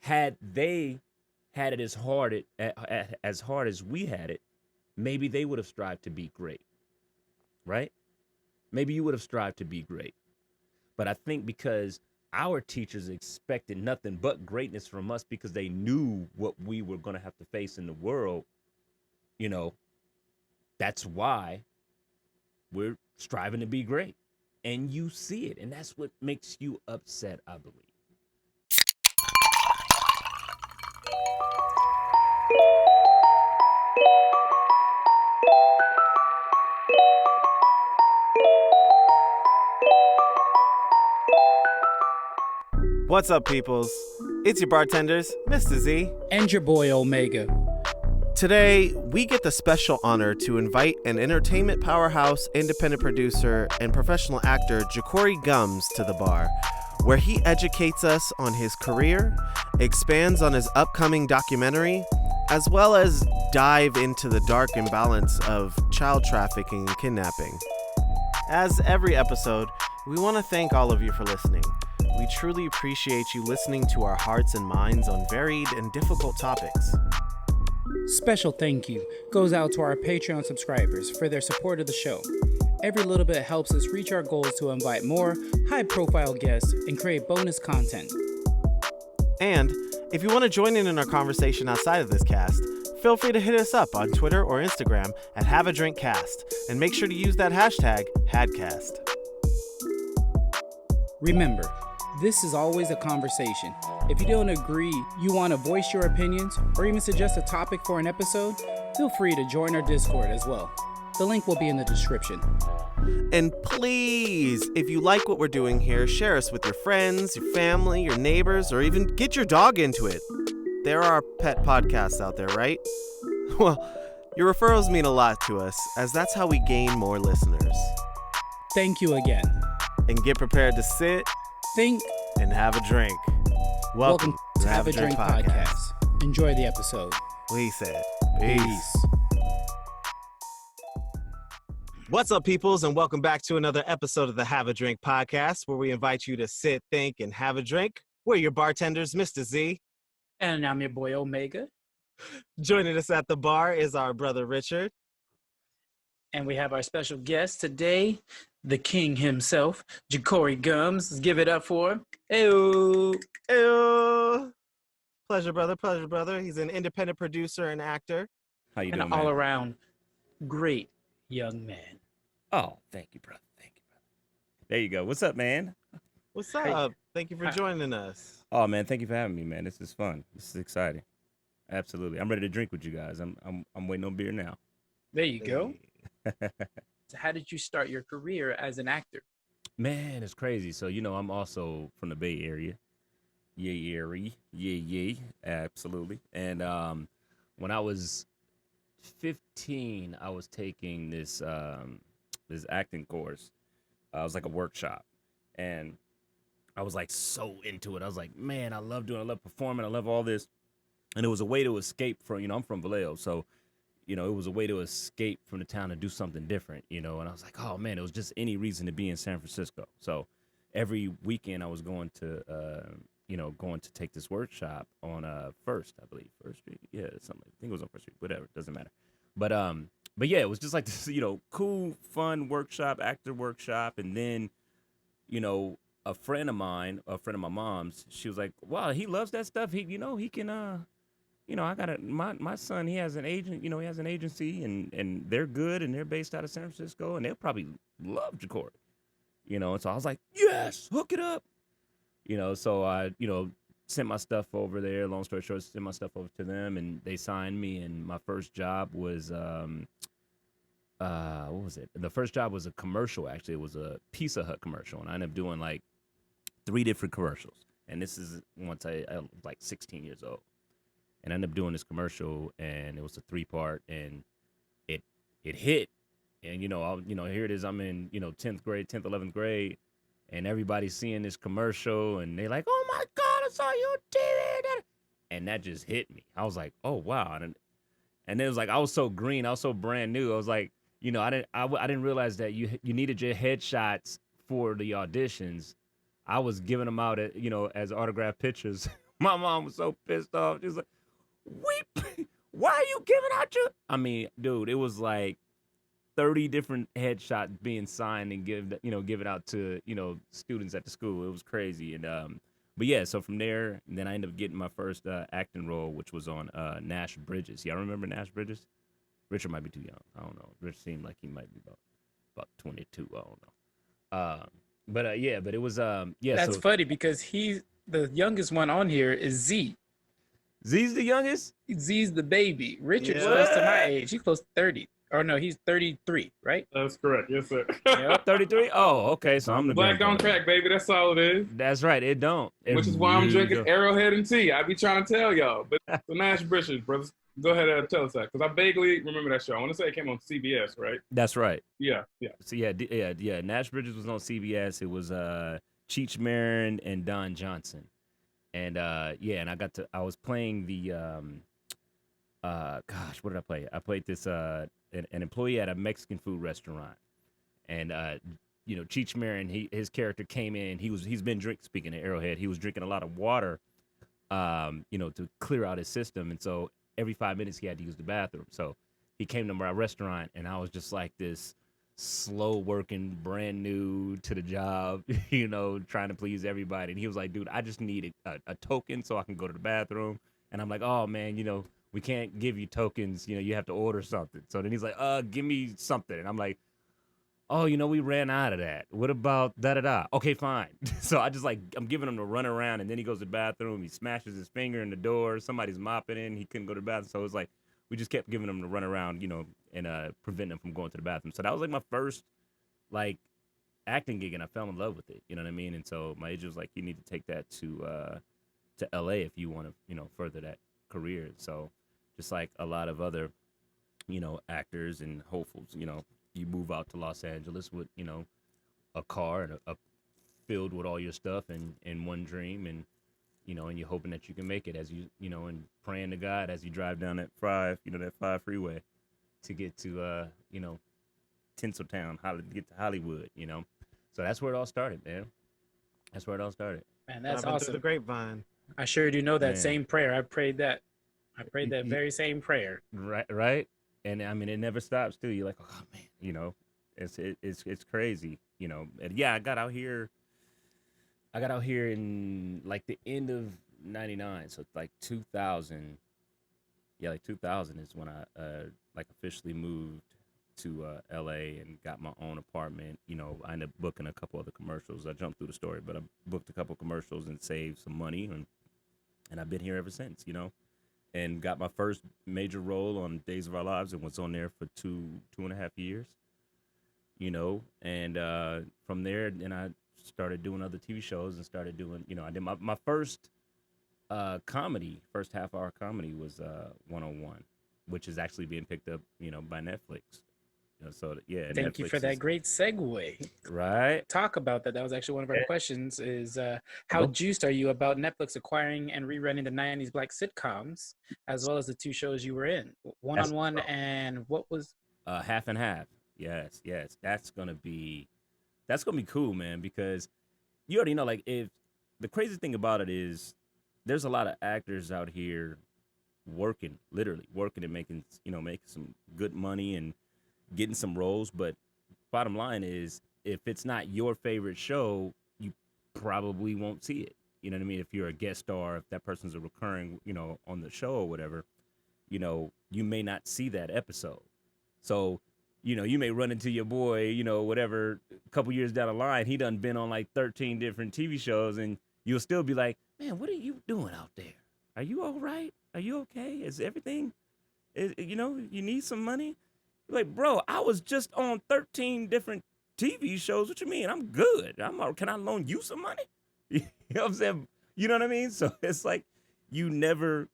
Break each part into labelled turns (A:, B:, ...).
A: Had they had it as hard as we had it, maybe they would have strived to be great, right? Maybe you would have strived to be great. But I think because our teachers expected nothing but greatness from us because they knew what we were going to have to face in the world, you know, that's why we're striving to be great. And you see it. And that's what makes you upset, I believe.
B: What's up, peoples? It's your bartenders, Mistah Z.
C: And your boy Omega.
B: Today, we get the special honor to invite an entertainment powerhouse, independent producer, and professional actor, Jacory Gums, to the bar, where he educates us on his career, expands on his upcoming documentary, as well as dive into the dark imbalance of child trafficking and kidnapping. As every episode, we want to thank all of you for listening. We truly appreciate you listening to our hearts and minds on varied and difficult topics.
C: Special thank you goes out to our Patreon subscribers for their support of the show. Every little bit helps us reach our goals to invite more high-profile guests and create bonus content.
B: And if you want to join in our conversation outside of this cast, feel free to hit us up on Twitter or Instagram at HaveADrinkCast, and make sure to use that hashtag HADcast.
C: Remember, this is always a conversation. If you don't agree, you want to voice your opinions, or even suggest a topic for an episode, feel free to join our Discord as well. The link will be in the description.
B: And please, if you like what we're doing here, share us with your friends, your family, your neighbors, or even get your dog into it. There are pet podcasts out there, right? Well, your referrals mean a lot to us, as that's how we gain more listeners.
C: Thank you again.
B: And get prepared to sit,
C: Think,
B: and have a drink.
C: welcome to Have a Drink Podcast. Enjoy the episode.
B: We said peace. What's up, peoples, and welcome back to another episode of the Have a Drink Podcast, where we invite you to sit, think, and have a drink. We're your bartenders, Mistah Z.
C: And I'm your boy Omega.
B: Joining us at the bar is our brother Richard.
C: And we have our special guest today, the king himself, Jacory Gums. Let's give it up for him. Ew.
B: Ew. Pleasure, brother. Pleasure, brother. He's an independent producer and actor.
A: How you
C: And
A: doing,
C: an
A: man?
C: all-around great young man.
A: Oh, thank you, brother. Thank you, brother. There you go. What's up, man?
B: What's up? Thank you for joining us.
A: Oh, man, thank you for having me, man. This is fun. This is exciting. Absolutely. I'm ready to drink with you guys. I'm waiting on beer now.
C: There you go. So how did you start your career as an actor?
A: Man, it's crazy. So, I'm also from the Bay Area. Yeah, absolutely. And when I was 15, I was taking this acting course. It was like a workshop. And I was like so into it. I was like, man, I love performing. I love all this. And it was a way to escape from, I'm from Vallejo. So, it was a way to escape from the town and do something different, and I was like, oh man, it was just any reason to be in San Francisco. So every weekend I was going to take this workshop on First Street. Yeah, something. I think it was on First Street, whatever, doesn't matter. But yeah, it was just like this, cool, fun workshop, actor workshop. And then, a friend of my mom's, she was like, wow, he loves that stuff. He can, I got my son, he has an agent, he has an agency and they're good and they're based out of San Francisco and they'll probably love Jacory, and so I was like, yes, hook it up, so I, sent my stuff over there, long story short, sent my stuff over to them and they signed me. And my first job was, what was it? The first job was a commercial, actually. It was a Pizza Hut commercial and I ended up doing like 3 different commercials. And this is once I was like 16 years old. And I ended up doing this commercial, and it was a 3-part, and it hit. And here it is. I'm in 10th grade, 10th, 11th grade, and everybody's seeing this commercial, and they're like, "Oh my God, I saw you on TV!" And that just hit me. I was like, "Oh wow!" And it was like I was so green, I was so brand new. I was like, I didn't realize that you needed your headshots for the auditions. I was giving them out as autographed pictures My mom was so pissed off. She's like, why are you giving out your? I mean, dude, it was like 30 different headshots being signed and given out to students at the school. It was crazy. And but yeah, so from there, then I ended up getting my first acting role, which was on Nash Bridges. Y'all remember Nash Bridges? Richard might be too young. I don't know. Rich seemed like he might be about 22. I don't know. Yeah, but it was yeah.
C: That's
A: So
C: funny because the youngest one on here is Z.
A: Z's the youngest.
C: Z's the baby. Richard's
B: Yeah.
C: close to my age. He's close to 30. Or no, he's 33, right?
D: That's correct. Yes, sir.
C: Yep.
A: 33. Oh, okay. So I'm the
D: Black don't
A: grandfather.
D: crack, baby. That's all it is.
A: That's right. It don't. It
D: Which is why I'm
A: really
D: drinking
A: don't.
D: Arrowhead and tea. I be trying to tell y'all. But the Nash Bridges, brothers, go ahead and tell us that. Because I vaguely remember that show. I want to say it came on CBS, right?
A: That's right.
D: Yeah.
A: So yeah. Nash Bridges was on CBS. It was Cheech Marin and Don Johnson, and and I was playing the gosh, what did I play? I played this an employee at a Mexican food restaurant, and Cheech Marin, his character came in. He's been speaking to Arrowhead. He was drinking a lot of water, to clear out his system, and so every 5 minutes he had to use the bathroom. So he came to my restaurant, and I was just like this slow working, brand new to the job, trying to please everybody. And he was like, dude, I just need a token so I can go to the bathroom. And I'm like, oh man, we can't give you tokens, you have to order something. So then he's like, give me something. And I'm like, oh, we ran out of that. What about da-da-da? Okay, fine. So I'm giving him to run around, and then he goes to the bathroom. He smashes his finger in the door. Somebody's mopping in. He couldn't go to the bathroom. So it was like, we just kept giving him to run around, and prevent him from going to the bathroom. So that was like my first, like, acting gig, and I fell in love with it. You know what I mean? And so my agent was like, you need to take that to LA if you want to, further that career. So just like a lot of other, actors and hopefuls, you move out to Los Angeles with, a car and a filled with all your stuff and one dream, and and you're hoping that you can make it as and praying to God as you drive down that that 5 freeway to get to Tinseltown, get to Hollywood, So that's where it all started, man. That's where it all started.
C: Man, that's
B: Through the
C: awesome.
B: grapevine.
C: I sure do know that
A: Man.
C: same prayer. I prayed that very same prayer.
A: Right. And I mean, it never stops too. You're like, oh man, it's crazy, And yeah, I got out here in like the end of '99, so like 2000. Yeah, like 2000 is when I like officially moved to LA and got my own apartment. I ended up booking a couple other commercials. I jumped through the story, but I booked a couple commercials and saved some money, and I've been here ever since, and got my first major role on Days of Our Lives and was on there for two and a half years, and from there, then I started doing other TV shows and started doing, I did my first comedy, first half-hour comedy was 101, which is actually being picked up, by Netflix. So yeah.
C: Thank you for that great segue.
A: Right.
C: Talk about that. That was actually one of our questions is how juiced are you about Netflix acquiring and rerunning the 90s black sitcoms, as well as the 2 shows you were in, One-on-One and what was?
A: Half and Half. Yes. That's gonna be cool, man, because you already know, like, if the crazy thing about it is there's a lot of actors out here literally working and making some good money and getting some roles, but bottom line is, if it's not your favorite show, you probably won't see it. You know what I mean? If you're a guest star, if that person's a recurring, on the show or whatever, you may not see that episode. So, you may run into your boy, whatever, a couple years down the line, he done been on like 13 different TV shows, and you'll still be like, man, what are you doing out there? Are you all right? Are you okay? Is everything, you need some money? Like, bro, I was just on 13 different TV shows. What you mean? I'm good. Can I loan you some money? You know what I'm saying? You know what I mean? So it's like, you never,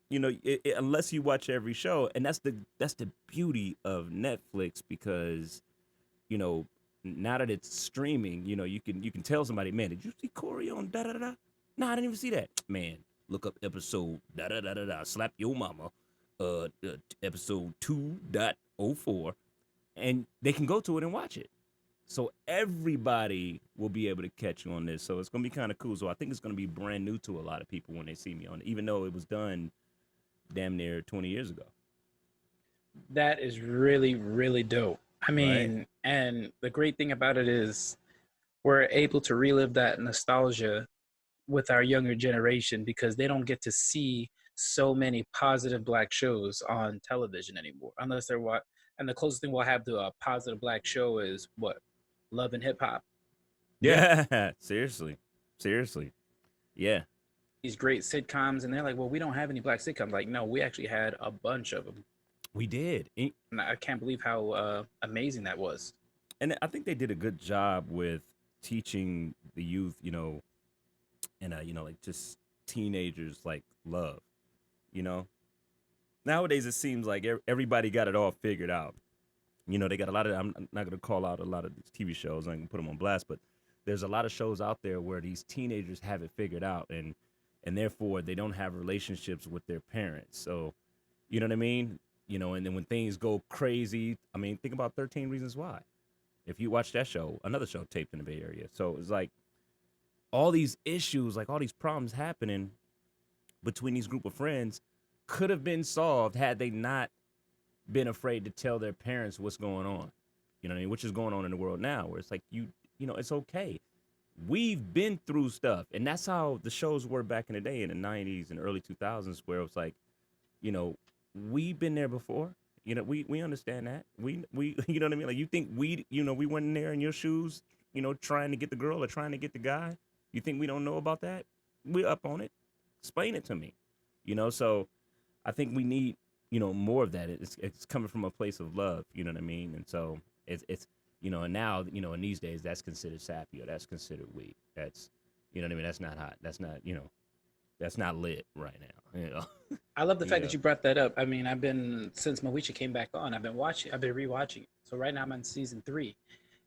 A: unless you watch every show, and that's the beauty of Netflix, because, now that it's streaming, you can tell somebody, man, did you see Corey on da da da? No, I didn't even see that. Man, look up episode da da da da da. Slap your mama. Episode 2.04, and they can go to it and watch it. So everybody will be able to catch you on this. So it's gonna be kind of cool. So I think it's gonna be brand new to a lot of people when they see me on it, even though it was done damn near 20 years ago.
C: That is really, really dope. I
A: Right?
C: mean, and the great thing about it is we're able to relive that nostalgia with our younger generation because they don't get to see so many positive black shows on television anymore, unless they're what. And the closest thing we'll have to a positive black show is what, Love and Hip Hop.
A: Yeah. Seriously. Seriously. Yeah.
C: These great sitcoms, and they're like, well, we don't have any black sitcoms. Like, no, we actually had a bunch of them,
A: We did.
C: and I can't believe how amazing that was.
A: And I think they did a good job with teaching the youth, and like just teenagers like love, you know. Nowadays it seems like everybody got it all figured out. They got a lot of. I'm not gonna call out a lot of these TV shows. I can put them on blast, but there's a lot of shows out there where these teenagers have it figured out, and therefore they don't have relationships with their parents. So, you know what I mean? And then when things go crazy, I mean, think about 13 Reasons Why. If you watch that show, another show taped in the Bay Area. So it's like all these issues, like all these problems happening between these group of friends could have been solved had they not been afraid to tell their parents what's going on. You know what I mean? Which is going on in the world now, where it's like it's okay. We've been through stuff, and that's how the shows were back in the day in the '90s and early 2000s, where it was like, you know, we've been there before. We understand that. We you know what I mean? Like you think we went in there in your shoes, trying to get the girl or trying to get the guy. You think we don't know about that? We're up on it. Explain it to me. So I think we need more of that. It's coming from a place of love. You know what I mean? And so it's and now in these days that's considered sappy or that's considered weak. That's what I mean. That's not hot. That's not that's not lit right now.
C: I love the fact
A: Yeah.
C: that you brought that up. I mean, I've been since Moesha came back on. I've been rewatching it. So right now I'm on season 3,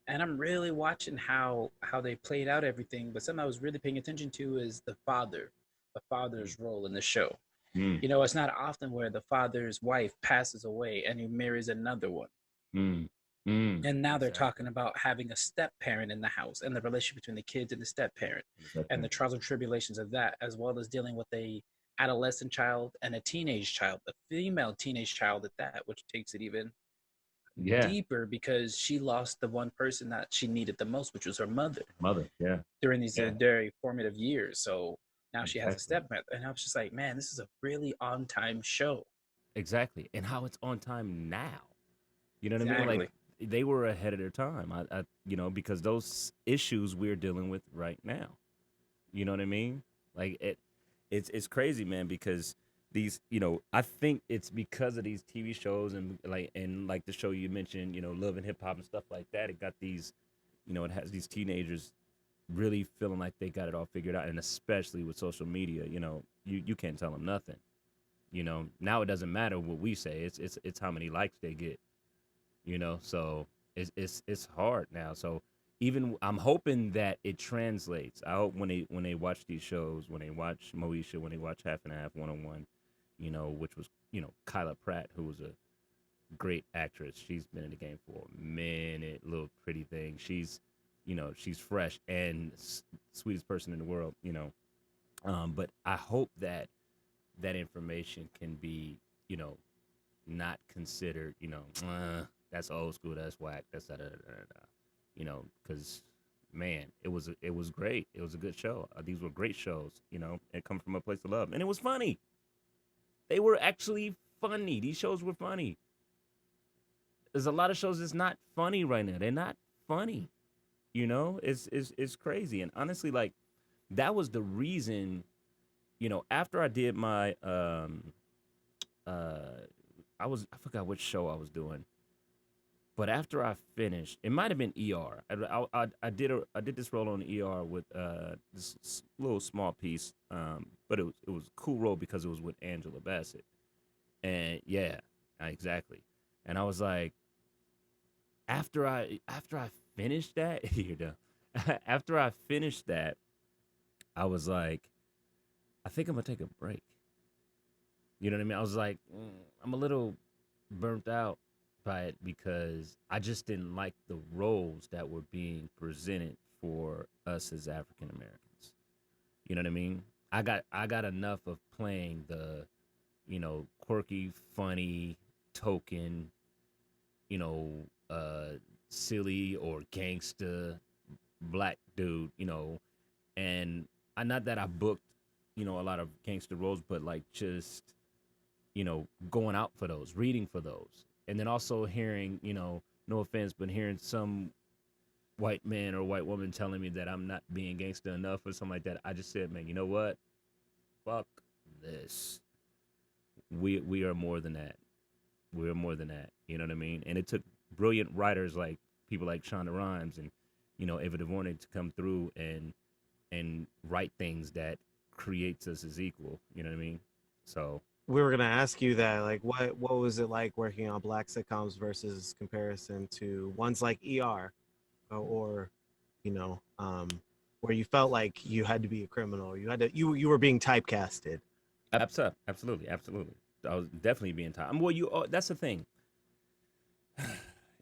C: and I'm really watching how they played out everything. But something I was really paying attention to is the father's role in the show.
A: Mm,
C: It's not often where the father's wife passes away and he marries another one.
A: mm, mm.
C: And now they're
A: Exactly.
C: talking about having a step parent in the house and the relationship between the kids and the step parent and the trials and tribulations of that, as well as dealing with a adolescent child and a teenage child, a female teenage child at that, which takes it even
A: Yeah.
C: deeper because she lost the one person that she needed the most, which was her mother
A: Mother. Yeah.
C: during these
A: Yeah.
C: very formative years. So now she has a
A: Exactly.
C: stepmother. And I was just like, man, this is a really on time show.
A: Exactly. And how it's on time now. You know what I mean? Like
C: Exactly.
A: they were ahead of their time. Because those issues we're dealing with right now. You know what I mean? Like it's crazy, man, because these, I think it's because of these TV shows and like the show you mentioned, Love and Hip Hop and stuff like that. It got these, it has these teenagers really feeling like they got it all figured out, and especially with social media, you can't tell them nothing. Now it doesn't matter what we say. It's how many likes they get. So it's hard now. So even I'm hoping that it translates. I hope when they watch these shows, when they watch Moesha, when they watch Half and Half 101, which was Kyla Pratt, who was a great actress. She's been in the game for a minute. Little pretty thing. She's fresh and sweetest person in the world. But I hope that that information can be not considered that's old school, that's whack, that's because man, it was great. It was a good show. These were great shows, and come from a place of love, and it was funny. They were actually funny. These shows were funny. There's a lot of shows that's not funny right now. They're not funny. It's crazy. And honestly, like that was the reason. After I did my I forgot which show I was doing. But after I finished, it might have been ER. I did this role on ER with this little small piece, but it was a cool role because it was with Angela Bassett, and yeah, exactly. And I was like, after I finished that, after I finished that, I was like, I think I'm gonna take a break. You know what I mean? I was like, I'm a little burnt out. by it because I just didn't like the roles that were being presented for us as African Americans. You know what I mean? I got enough of playing the, quirky, funny, token, you know, silly or gangster black dude, and I not that I booked, a lot of gangster roles, but like just, going out for those, reading for those. And then also hearing, no offense, but hearing some white man or white woman telling me that I'm not being gangster enough or something like that. I just said, man, you know what? Fuck this. We are more than that. We're more than that. You know what I mean? And it took brilliant writers like people like Shonda Rhimes and, Ava DuVernay to come through and write things that creates us as equal. You know what I mean? So
B: We were gonna ask you that, like, what was it like working on black sitcoms versus comparison to ones like ER, or you know, where you felt like you had to be a criminal, you were being typecasted.
A: absolutely, absolutely. I was definitely being tired. Well, that's the thing.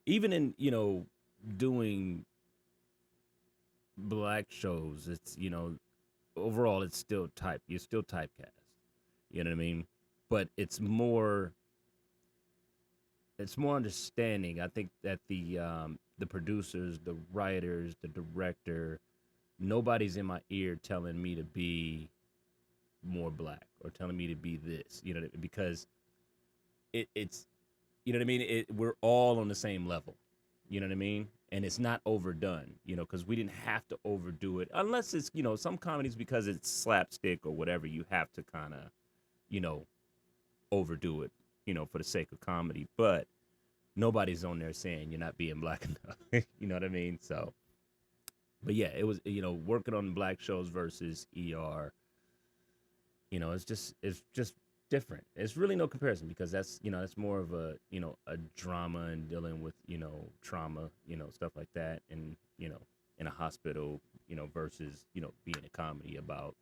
A: Even in doing black shows, it's overall it's still type. You're still typecast. You know what I mean? But it's more understanding. I think that the producers, the writers, the director, nobody's in my ear telling me to be more black or telling me to be this. Because it's you know what I mean. We're all on the same level. You know what I mean? And it's not overdone. Because we didn't have to overdo it unless it's some comedies because it's slapstick or whatever. You have to kind of you know overdo it. For the sake of comedy, but nobody's on there saying you're not being black enough. You know what I mean? So, but yeah, it was working on black shows versus ER. It's just different. It's really no comparison because that's more of a drama and dealing with trauma, stuff like that, and in a hospital, versus being a comedy about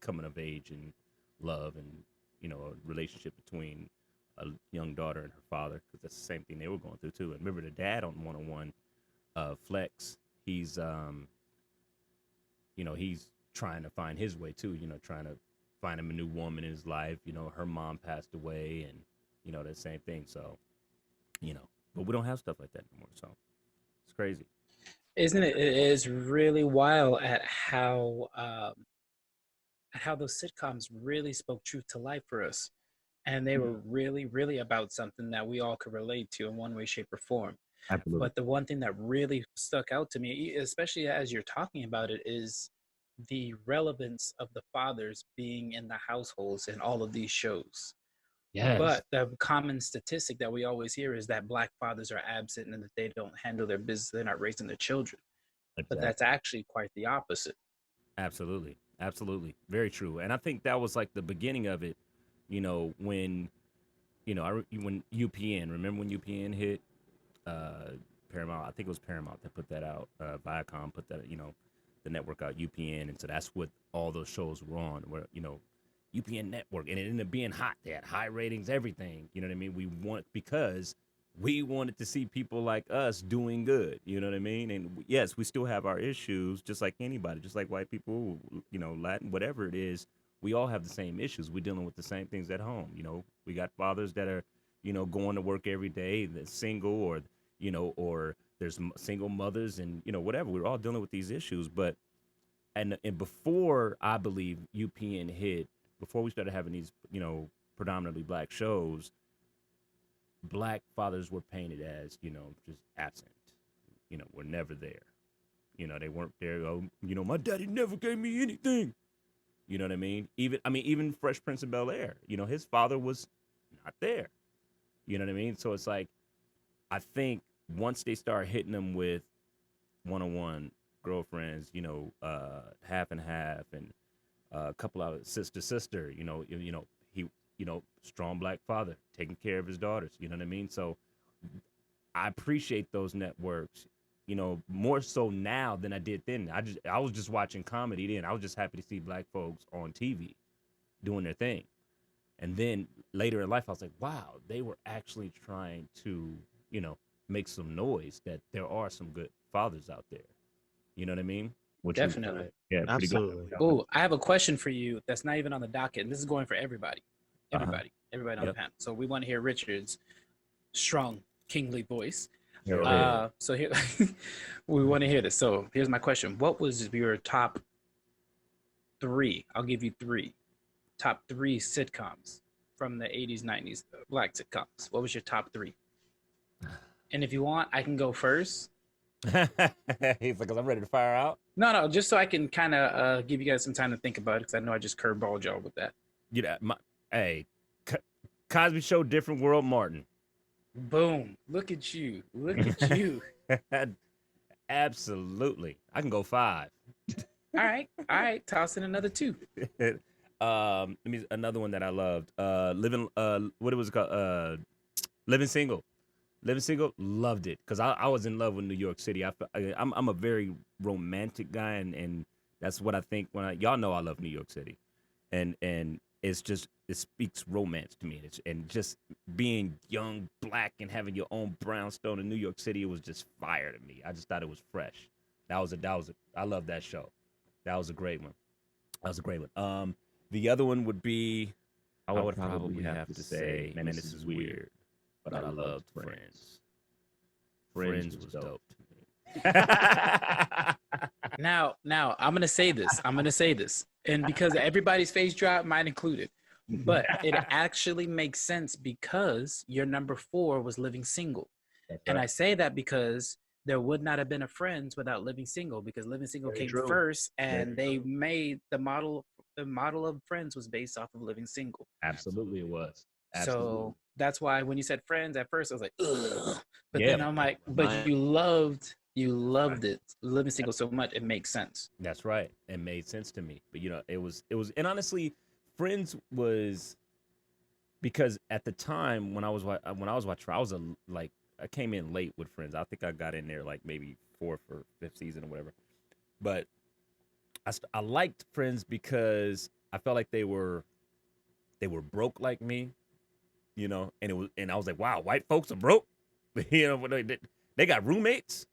A: coming of age and love and a relationship between a young daughter and her father, because that's the same thing they were going through too. And remember the dad on 101, Flex, he's trying to find his way too, trying to find him a new woman in his life. Her mom passed away, and that same thing. So, but we don't have stuff like that anymore. So it's crazy.
C: Isn't it? It is really wild at how those sitcoms really spoke truth to life for us. And they were really, really about something that we all could relate to in one way, shape, or form.
A: Absolutely.
C: But the one thing that really stuck out to me, especially as you're talking about it, is the relevance of the fathers being in the households in all of these shows.
A: Yes.
C: But the common statistic that we always hear is that black fathers are absent and that they don't handle their business, they're not raising their children. But
A: Exactly.
C: that's actually quite the opposite.
A: Absolutely. Absolutely. Very true. And I think that was like the beginning of it, when, when UPN, remember when UPN hit Paramount? I think it was Paramount that put that out. Viacom put that, the network out, UPN. And so that's what all those shows were on, where, UPN network. And it ended up being hot. They had high ratings, everything. You know what I mean? Because we wanted to see people like us doing good. You know what I mean? And yes, we still have our issues, just like anybody, just like white people, Latin, whatever it is. We all have the same issues. We're dealing with the same things at home. We got fathers that are, going to work every day, that's single, or there's single mothers, and whatever. We're all dealing with these issues. But and before I believe UPN hit, before we started having these, predominantly black shows, black fathers were painted as, just absent. Were never there. They weren't there. Oh, my daddy never gave me anything. You know what I mean? Even Fresh Prince of Bel Air, his father was not there. You know what I mean? So it's like, I think once they start hitting them with 101 girlfriends, half and half, and a couple of sister, he, strong black father taking care of his daughters. You know what I mean? So I appreciate those networks, more so now than I did then. I was just watching comedy then. I was just happy to see black folks on TV doing their thing. And then later in life, I was like, wow, they were actually trying to, make some noise that there are some good fathers out there. You know what I mean? Which was,
C: Definitely.
A: yeah, pretty good.
B: Absolutely.
C: Oh, I have a question for you that's not even on the docket, and this is going for everybody.
A: Uh-huh.
C: Everybody on the
A: Yep.
C: panel. So we want to hear Richard's strong, kingly voice.
A: Yeah.
C: So here, we want to hear this. So here's my question: what was your top three? I'll give you three. Top three sitcoms from the 80s, 90s, black sitcoms. What was your top three? And if you want, I can go first.
A: He's like, because I'm ready to fire out.
C: No, just so I can kind of give you guys some time to think about it, because I know I just curveballed y'all with that.
A: Hey, Cosby Show, different world, Martin.
C: Boom! Look at you! Look at you!
A: Absolutely, I can go 5.
C: All right. Toss in another 2.
A: Another one that I loved. What it was called? Living Single. Living Single, loved it because I was in love with New York City. I'm a very romantic guy, and that's what I think when y'all know I love New York City, and it's just it speaks romance to me. And just being young, black, and having your own brownstone in New York City, it was just fire to me. I just thought it was fresh. I love that show. That was a great one. The other one would be I would probably have to say, man, this is weird, but I loved Friends. Friends was dope to me.
C: Now, I'm gonna say this. And because everybody's face drop, mine included, but it actually makes sense because your number 4 was Living Single, and I say that because there would not have been a Friends without Living Single, because Living Single came first, and they made the model. The model of Friends was based off of Living Single.
A: Absolutely, it was.
C: So that's why when you said Friends at first, I was like, ugh. But then I'm like, but you loved it, Living Single, so much, it makes sense.
A: That's right. It made sense to me. But it was, and honestly, Friends was, because at the time when I was watching, I came in late with Friends. I think I got in there like maybe 4th or 5th season or whatever. But I liked Friends because I felt like they were broke like me, and I was like, wow, white folks are broke. They got roommates.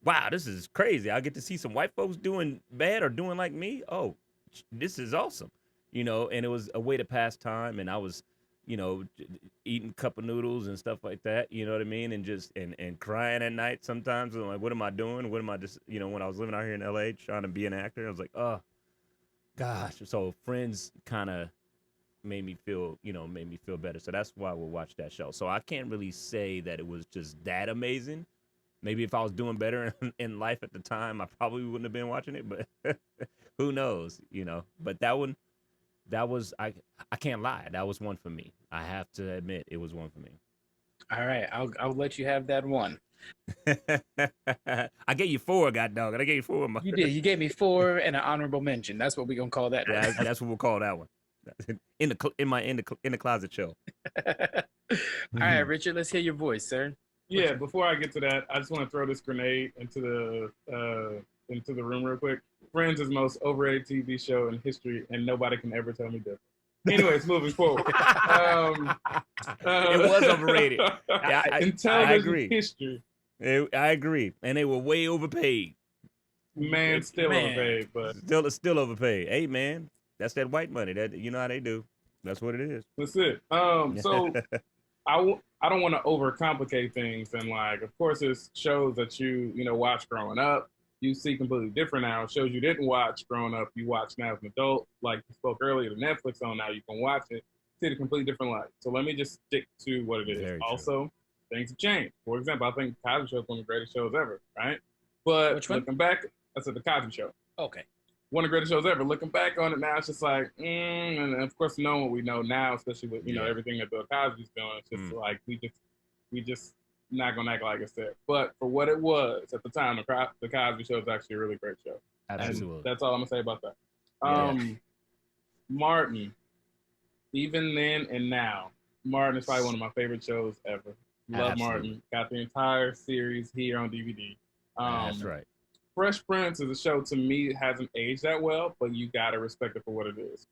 A: Wow, this is crazy. I get to see some white folks doing bad or doing like me. Oh, this is awesome. And it was a way to pass time. And I was, eating cup of noodles and stuff like that. You know what I mean? And just, and crying at night sometimes. I'm like, what am I doing? What am I just, when I was living out here in LA trying to be an actor, I was like, oh, gosh. So Friends kind of made me feel better. So that's why we'll watch that show. So I can't really say that it was just that amazing. Maybe if I was doing better in life at the time, I probably wouldn't have been watching it, but who knows, But that one, I can't lie. That was one for me. I have to admit it was one for me.
C: All right, I'll let you have that one.
A: I gave you 4, god dog. I gave you 4.
C: You did. You gave me 4 and an honorable mention. That's what we're gonna call that. Right?
A: That's what we'll call that one. In the closet show.
C: All right, Richard, let's hear your voice, sir.
D: Yeah, before I get to that, I just want to throw this grenade into the room real quick. Friends is the most overrated TV show in history, and nobody can ever tell me different. Anyways, moving forward.
A: It was overrated. I agree.
D: History.
A: I agree, and they were way overpaid.
D: Overpaid, but
A: still overpaid. Hey, man, that's that white money. That how they do. That's what it is.
D: That's it. So I don't want to overcomplicate things, and of course, there's shows that you watch growing up. You see completely different now. Shows you didn't watch growing up, you watch now as an adult. Like you spoke earlier, the Netflix on now, you can watch it, see it a completely different light. So let me just stick to what it is.
A: Very
D: also, true. Things have changed. For example, I think Cosby Show is one of the greatest shows ever, right? But
C: which one?
D: Looking back, I said the Cosby Show.
C: Okay.
D: One of the greatest shows ever. Looking back on it now, it's just like, and of course, knowing what we know now, especially with everything that Bill Cosby's doing, it's just like we just not gonna act like it's there. But for what it was at the time, the Cosby Show is actually a really great show.
A: Absolutely.
D: And that's all I'm gonna say about that. Martin, even then and now, Martin is probably one of my favorite shows ever. Love
A: Absolutely.
D: Martin. Got the entire series here on DVD.
A: That's right.
D: Fresh Prince is a show, to me, it hasn't aged that well, but you gotta respect it for what it is.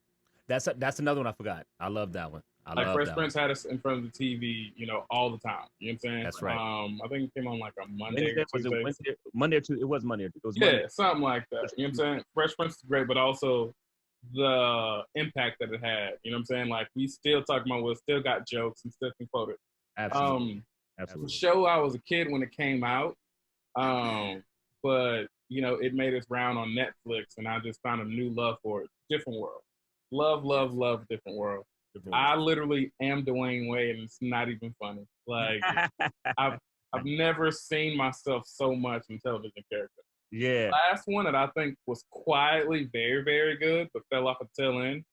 A: That's another one I forgot. I love that one. I
D: Like
A: love
D: Fresh
A: that one.
D: Prince had us in front of the TV, all the time. You know what I'm saying?
A: That's right.
D: I think it came on like a Monday
A: Wednesday
D: or
A: was it
D: Tuesday.
A: Monday or Tuesday? It was Monday. It was Monday.
D: Yeah, something like that. You know what I'm saying? Fresh Prince is great, but also the impact that it had. You know what I'm saying? Like we still talking about, we still got jokes and still can quote it.
A: Absolutely.
D: The
A: Absolutely.
D: show, I was a kid when it came out, but it made its round on Netflix, and I just found a new love for it. Different world, love, different world. I literally am Dwayne Wade, and it's not even funny. Like I've never seen myself so much in television character.
A: Yeah.
D: Last one that I think was quietly very, very good, but fell off a tail end.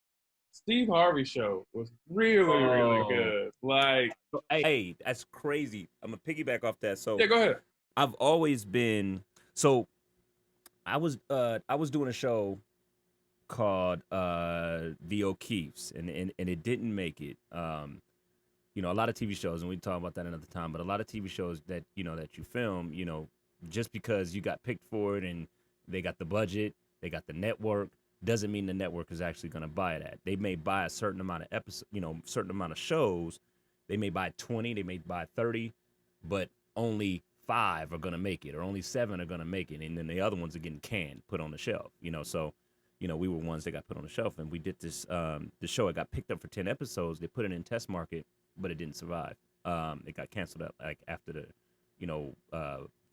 D: Steve Harvey show was really, really good. Like,
A: hey, that's crazy. I'm gonna piggyback off that. So
D: yeah, go ahead.
A: I've always been so I was doing a show called The O'Keefes, and it didn't make it. A lot of TV shows, and we talk about that another time, but a lot of TV shows that that you film, just because you got picked for it and they got the budget, they got the network, doesn't mean the network is actually going to buy that. They may buy a certain amount of episodes, certain amount of shows. They may buy 20, they may buy 30, but only 5 are going to make it, or only 7 are going to make it, and then the other ones are getting canned, put on the shelf. So we were ones that got put on the shelf, and we did this. The show, it got picked up for 10 episodes. They put it in test market, but it didn't survive. It got canceled out like after the,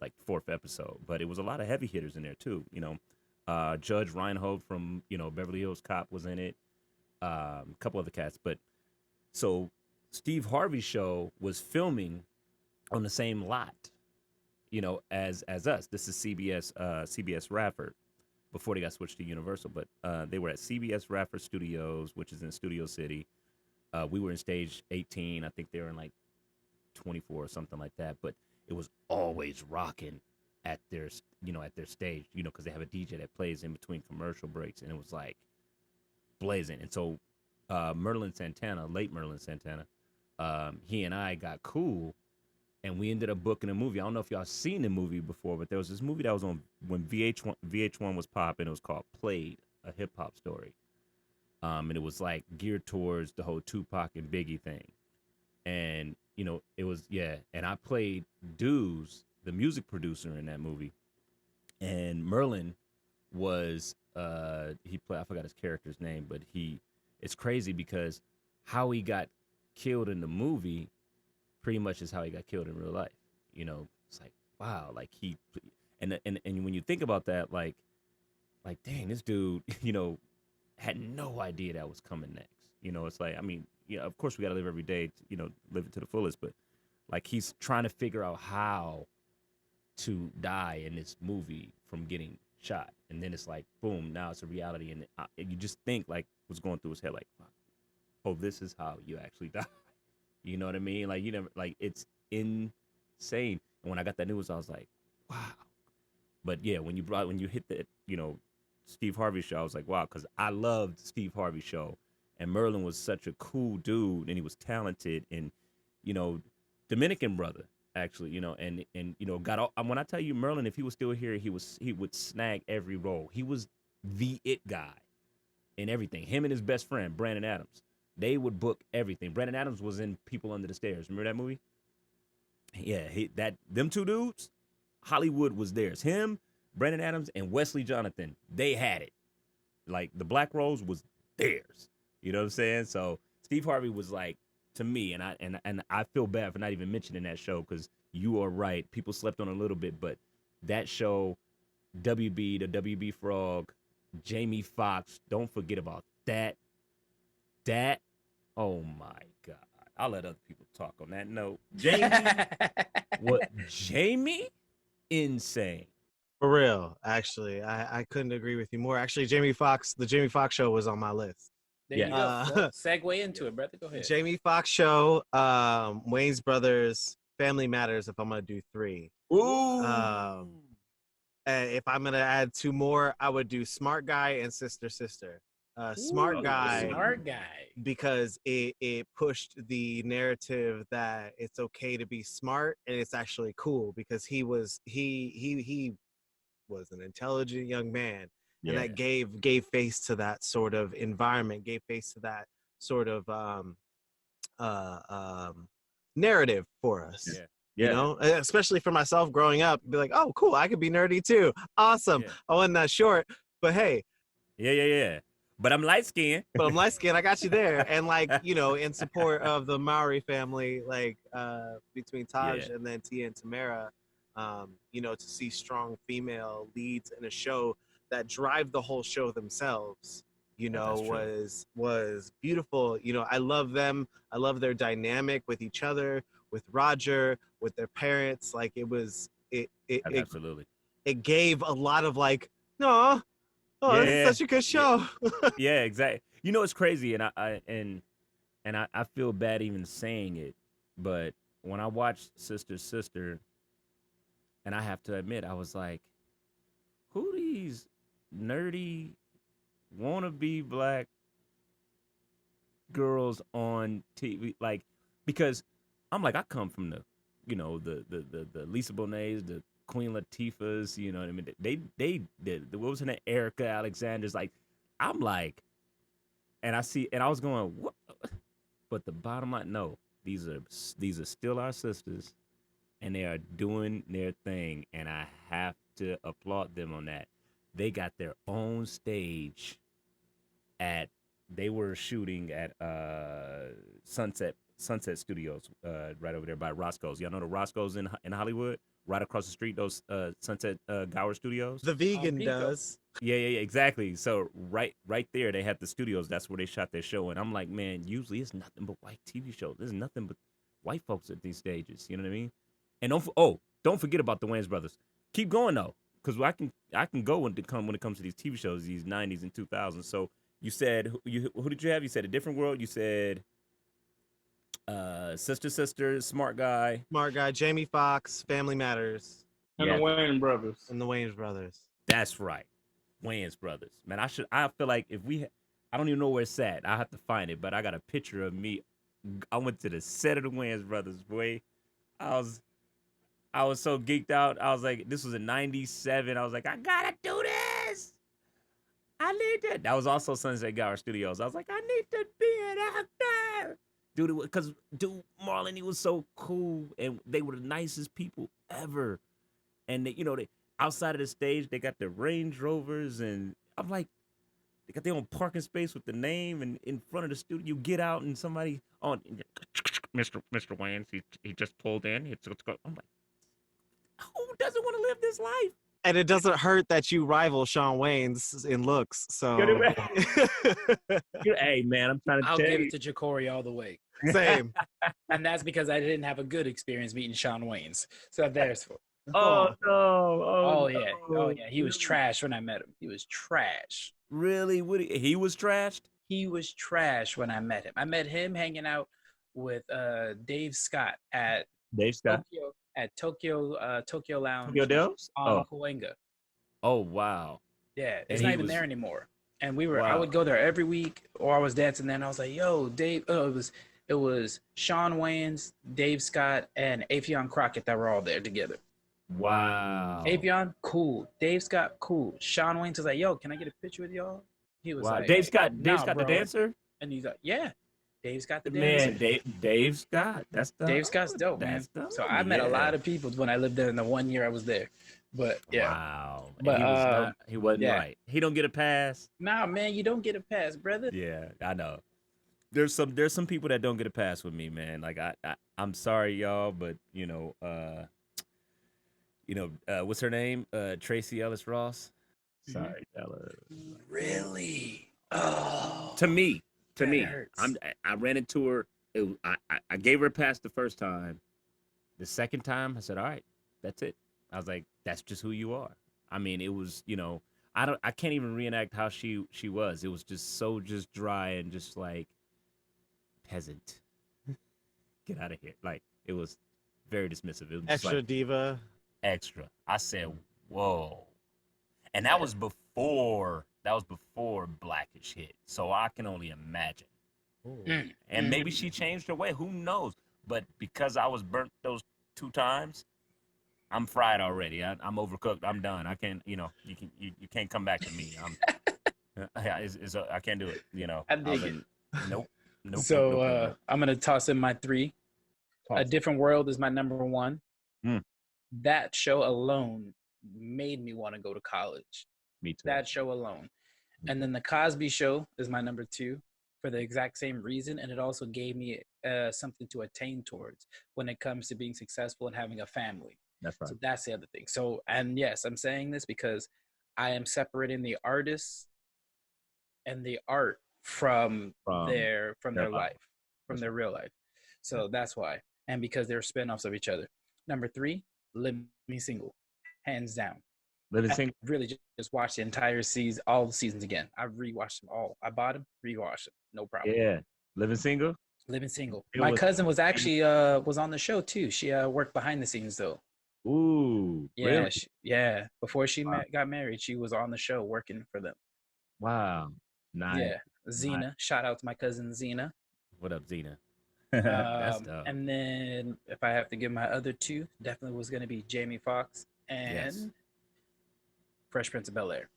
A: like 4th episode. But it was a lot of heavy hitters in there too. Judge Reinhold from Beverly Hills Cop was in it. A couple other cats. But so Steve Harvey's show was filming on the same lot, as us. This is CBS Radford before they got switched to Universal. But they were at CBS Radford Studios, which is in Studio City. We were in stage 18. I think they were in like 24 or something like that. But it was always rocking at their stage, because they have a DJ that plays in between commercial breaks, and it was like blazing. And so Merlin Santana, late Merlin Santana, he and I got cool, and we ended up booking a movie. I don't know if y'all seen the movie before, but there was this movie that was on when VH1 was popping. It was called Played, a hip hop story. And it was like geared towards the whole Tupac and Biggie thing. And, it was, and I played Dues, the music producer in that movie. And Merlin was, I forgot his character's name, but it's crazy because how he got killed in the movie pretty much is how he got killed in real life. It's like, wow, like and when you think about that, like, dang, this dude, had no idea that was coming next. It's like, I mean, of course we got to live every day, live it to the fullest, but like he's trying to figure out how to die in this movie from getting shot. And then it's like, boom, now it's a reality. And you just think like what's going through his head, like, oh, this is how you actually die. You know what I mean? Like, it's insane. And when I got that news, I was like, wow. But yeah, when you hit the, Steve Harvey show, I was like, wow, because I loved Steve Harvey show, and Merlin was such a cool dude, and he was talented, and Dominican brother actually, and got all, when I tell you Merlin, if he was still here, he would snag every role. He was the it guy in everything. Him and his best friend Brandon Adams, they would book everything. Brandon Adams was in People Under the Stairs. Remember that movie? Yeah, them two dudes, Hollywood was theirs. Him, Brandon Adams, and Wesley Jonathan, they had it. Like the Black Rose was theirs. You know what I'm saying? So Steve Harvey was like, to me, and I feel bad for not even mentioning that show, because you are right. People slept on a little bit, but that show, WB, the WB Frog, Jamie Foxx, don't forget about that. Oh my God. I'll let other people talk on that note. Jamie? Insane.
B: For real, actually. I couldn't agree with you more. Actually, the Jamie Foxx show was on my list.
C: There you go. Well, segue into it, brother. Go ahead.
B: Jamie Foxx show, Wayne's Brothers, Family Matters, if I'm going to do 3.
A: Ooh.
B: And if I'm going to add 2 more, I would do Smart Guy and Sister. Smart Guy, because it pushed the narrative that it's okay to be smart, and it's actually cool, because he was an intelligent young man, and that gave face to that sort of environment, gave face to that sort of narrative for us.
A: Yeah.
B: You know, especially for myself growing up, be like, oh, cool, I could be nerdy too. Awesome.
A: Yeah.
B: I wasn't that short, but hey.
A: Yeah. But I'm light skinned.
B: But I'm light skinned. I got you there. And like, you know, in support of the Maori family, like between Taj and then Tia and Tamara, you know, to see strong female leads in a show that drive the whole show themselves, you know, was beautiful. You know, I love them. I love their dynamic with each other, with Roger, with their parents. Like
A: Absolutely.
B: It gave a lot of like, no, oh, this is such a good show.
A: Yeah, exactly. You know, it's crazy, and I feel bad even saying it, but when I watched Sister, and I have to admit, I was like, who these nerdy wannabe black girls on TV? Like, because I'm like, I come from the, you know, the Lisa Bonets, the Queen Latifahs, you know what I mean? They did, what was her name? Erica Alexander's. Like, I'm like, and I was going, what? But the bottom line, no, these are still our sisters, and they are doing their thing, and I have to applaud them on that. They got their own stage they were shooting at Sunset Studios, right over there by Roscoe's. Y'all know the Roscoe's in Hollywood, right across the street. Those Sunset Gower Studios.
B: The vegan does.
A: Yeah, exactly. So right there, they had the studios. That's where they shot their show. And I'm like, man, usually it's nothing but white TV shows. There's nothing but white folks at these stages. You know what I mean? And don't forget about the Wayans brothers. Keep going though, because I can go when it comes to these TV shows, these 90s and 2000s. So you said who did you have? You said A Different World. You said Sister, Smart Guy,
B: Jamie Foxx, Family Matters,
D: and the Wayans
B: brothers.
A: That's right, Wayans brothers. Man, I feel like I don't even know where it's at. I have to find it, but I got a picture of me. I went to the set of the Wayans brothers. Boy, I was so geeked out. I was like, this was in '97. I was like, I gotta do this. I need to. That was also Sunset Gower Studios. I was like, I need to be an actor. Dude, because Marlon, he was so cool, and they were the nicest people ever. And they, outside of the stage, they got their Range Rovers, and I'm like, they got their own parking space with the name, and in front of the studio, you get out, and somebody on Mr. Wayans, he just pulled in. I'm like, who doesn't want to live this life?
B: And it doesn't hurt that you rival Shawn Wayans in looks. So,
A: hey man, I'm trying to.
C: I'll give it to Jacory all the way.
B: Same.
C: And that's because I didn't have a good experience meeting Shawn Wayans. So there's.
A: Oh no!
C: Oh yeah! He was trash when I met him. He was trash.
A: Really? He was trashed?
C: He was trash when I met him. I met him hanging out with Dave Scott at Tokyo Lounge on Cahuenga.
A: Oh wow!
C: Yeah, it's not even there anymore. And I would go there every week, or I was dancing there, and I was like, "Yo, Dave." It was Shawn Wayans, Dave Scott, and Afion Crockett that were all there together.
A: Wow.
C: Afion, cool. Dave Scott, cool. Shawn Wayans was like, "Yo, can I get a picture with y'all?" He was like,
A: Dave Scott the dancer?
C: And he's like, "Yeah, Dave Scott the dancer."
A: Man, Dave Scott, that's dope.
C: Dave Scott's dope, man. So I met a lot of people when I lived there in the 1 year I was there. But yeah.
A: Wow. But he wasn't right. He don't get a pass.
C: Nah, man, you don't get a pass, brother.
A: Yeah, I know. There's some people that don't get a pass with me, man. Like I'm sorry, y'all, but what's her name? Tracy Ellis Ross. Sorry, Ella.
C: Really? Oh.
A: To me,
C: hurts.
A: I ran into her. I gave her a pass the first time. The second time, I said, "All right, that's it." I was like, "That's just who you are." I mean, it was, I can't even reenact how she was. It was just dry and just like peasant. Get out of here. Like, it was very dismissive. It was
B: extra like, diva.
A: Extra. I said, whoa. And that was before Blackish hit. So I can only imagine. And maybe she changed her way. Who knows? But because I was burnt those 2 times, I'm fried already. I'm overcooked. I'm done. I can't. You can't come back to me. I can't do it.
C: I
A: I was
C: dig
A: like,
C: it.
A: nope, nope, nope,
C: So
A: nope, nope, nope.
C: I'm gonna toss in my three. A
A: Toss.
C: Different World is my number one.
A: Mm.
C: That show alone made me want to go to college.
A: Me too.
C: That show alone. And then The Cosby Show is my number two for the exact same reason. And it also gave me something to attain towards when it comes to being successful and having a family.
A: That's right.
C: So that's the other thing. So, and yes, I'm saying this because I am separating the artists and the art from their life, from their real life. So that's why. And because they're spin-offs of each other. Number three, Living Single, hands down.
A: Living Single.
C: Really just watched the entire season, all the seasons again. I rewatched them all. I bought them, rewatched them, no problem.
A: Yeah, Living Single.
C: Living Single. My cousin was actually was on the show too. She worked behind the scenes though.
A: Ooh,
C: Yeah,
A: really?
C: Before she got married, she was on the show working for them.
A: Wow, nice.
C: Yeah, Zena. Nice. Shout out to my cousin Zena.
A: What up, Zena? That's dope.
C: And then if I have to give my other two, definitely was going to be Jamie Foxx and Fresh Prince of Bel-Air.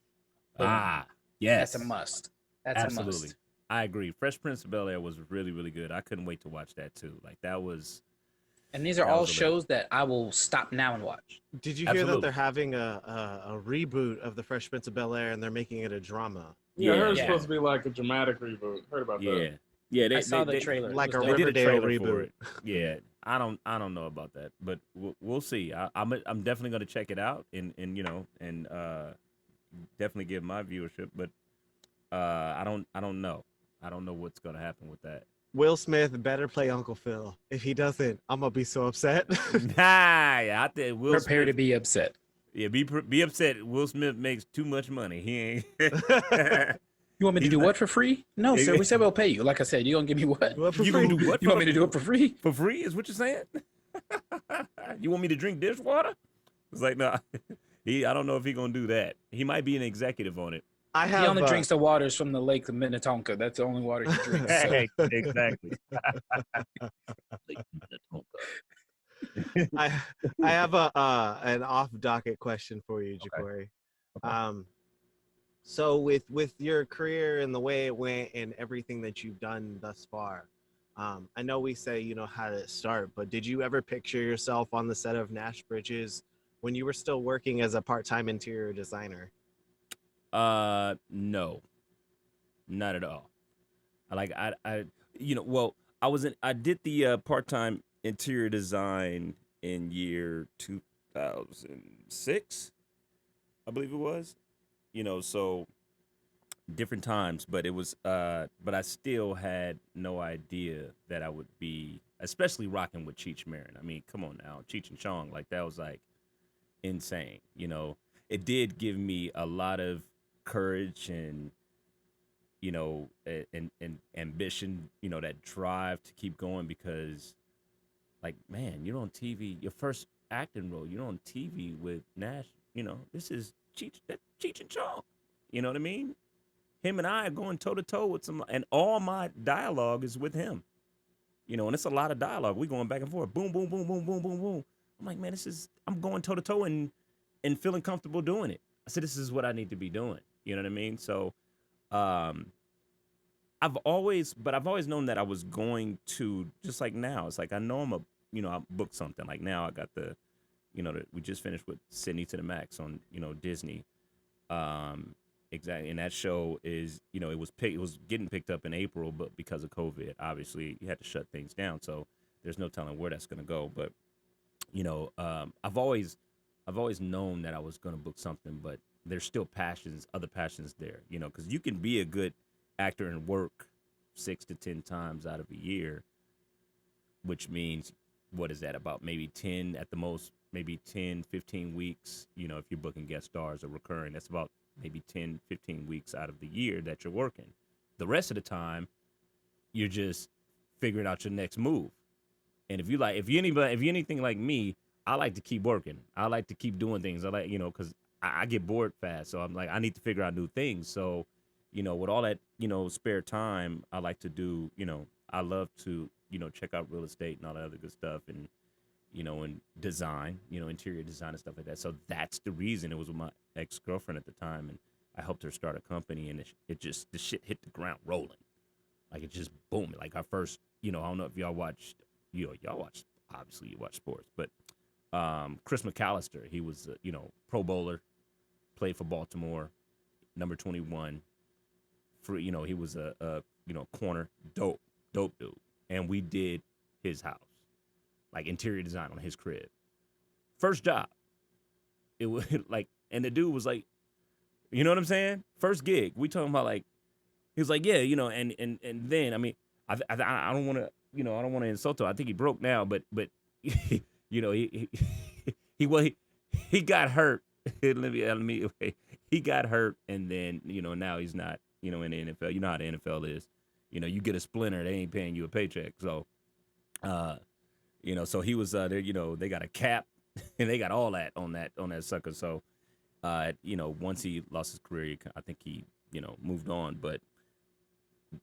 A: Yes.
C: That's a must. That's
A: absolutely.
C: A must.
A: I agree. Fresh Prince of Bel-Air was really, really good. I couldn't wait to watch that too. Like that was.
C: And these are all shows that I will stop now and watch.
B: Did you hear that they're having a reboot of the Fresh Prince of Bel-Air and they're making it a drama?
D: Yeah, I heard it's supposed to be like a dramatic reboot. Heard about that.
A: Yeah,
C: I saw the trailer.
B: Like a Riverdale reboot.
A: Yeah, I don't know about that, but we'll see. I'm definitely going to check it out and definitely give my viewership, but I don't know. I don't know what's going to happen with that.
B: Will Smith better play Uncle Phil. If he doesn't, I'm gonna be so upset.
A: I think Will
C: Prepare
A: Smith,
C: to be upset.
A: Yeah, be upset. Will Smith makes too much money. He ain't.
C: You want me to do what for free? No, sir. We said we'll pay you. Like I said, you gonna give me what?
B: For free?
A: Do what?
C: You want me to do it for free?
A: For free is what you're saying? You want me to drink dishwater? It's like, no. I don't know if he's gonna do that. He might be an executive on it.
C: He only drinks the waters from the lake of Minnetonka. That's the only water he drinks. So.
A: Exactly.
C: Lake
B: Minnetonka. I have an off docket question for you, Jacory. Okay. So with your career and the way it went and everything that you've done thus far, I know we say how to start, but did you ever picture yourself on the set of Nash Bridges when you were still working as a part-time interior designer?
A: No, not at all. I did the part-time interior design in year 2006, I believe it was. So different times, but it was but I still had no idea that I would be, especially rocking with Cheech Marin. I mean, come on now, Cheech and Chong, like that was like insane. It did give me a lot of courage and and ambition, that drive to keep going, because like, man, you're on TV, your first acting role, you're on TV with Nash, this is Cheech and Chong, you know what I mean? Him and I are going toe to toe with and all my dialogue is with him, and it's a lot of dialogue. We going back and forth, boom, boom, boom, boom, boom, boom, boom. I'm like, man, I'm going toe to toe and feeling comfortable doing it. I said, this is what I need to be doing. You know what I mean? So, I've always known that I was going to, just like now. It's like I know I booked something. Like now I got we just finished with Sydney to the Max on Disney. Exactly, and that show is it was getting picked up in April, but because of COVID, obviously you had to shut things down. So there's no telling where that's gonna go. But I've always known that I was gonna book something, but there's still other passions there, because you can be a good actor and work 6 to 10 times out of a year, which means, what is that, about maybe 10 at the most, maybe 10, 15 weeks, if you're booking guest stars or recurring, that's about maybe 10, 15 weeks out of the year that you're working. The rest of the time, you're just figuring out your next move. And if you're anything like me, I like to keep working. I like to keep doing things. I like, because I get bored fast. So I'm like, I need to figure out new things. So, with all that, spare time, I like to do, I love to, check out real estate and all that other good stuff. And, and design, interior design and stuff like that. So that's the reason. It was with my ex girlfriend at the time, and I helped her start a company, and it just the shit hit the ground rolling, like it just booming. Like our first, I don't know if y'all watched, y'all watch, obviously you watch sports, but Chris McAllister, he was Pro Bowler, played for Baltimore, number 21. For he was a corner, dope dude, and we did his house, like interior design on his crib. First job, it was like, and the dude was like, you know what I'm saying? First gig, we talking about like, he was like, yeah, and then I mean, I don't want to, I don't want to insult him. I think he broke now, but he well he got hurt. let me he got hurt, and then now he's not in the NFL. You know how the NFL is. You get a splinter, they ain't paying you a paycheck. So, so he was there. They got a cap, and they got all that on that sucker. So, once he lost his career, I think he moved on. But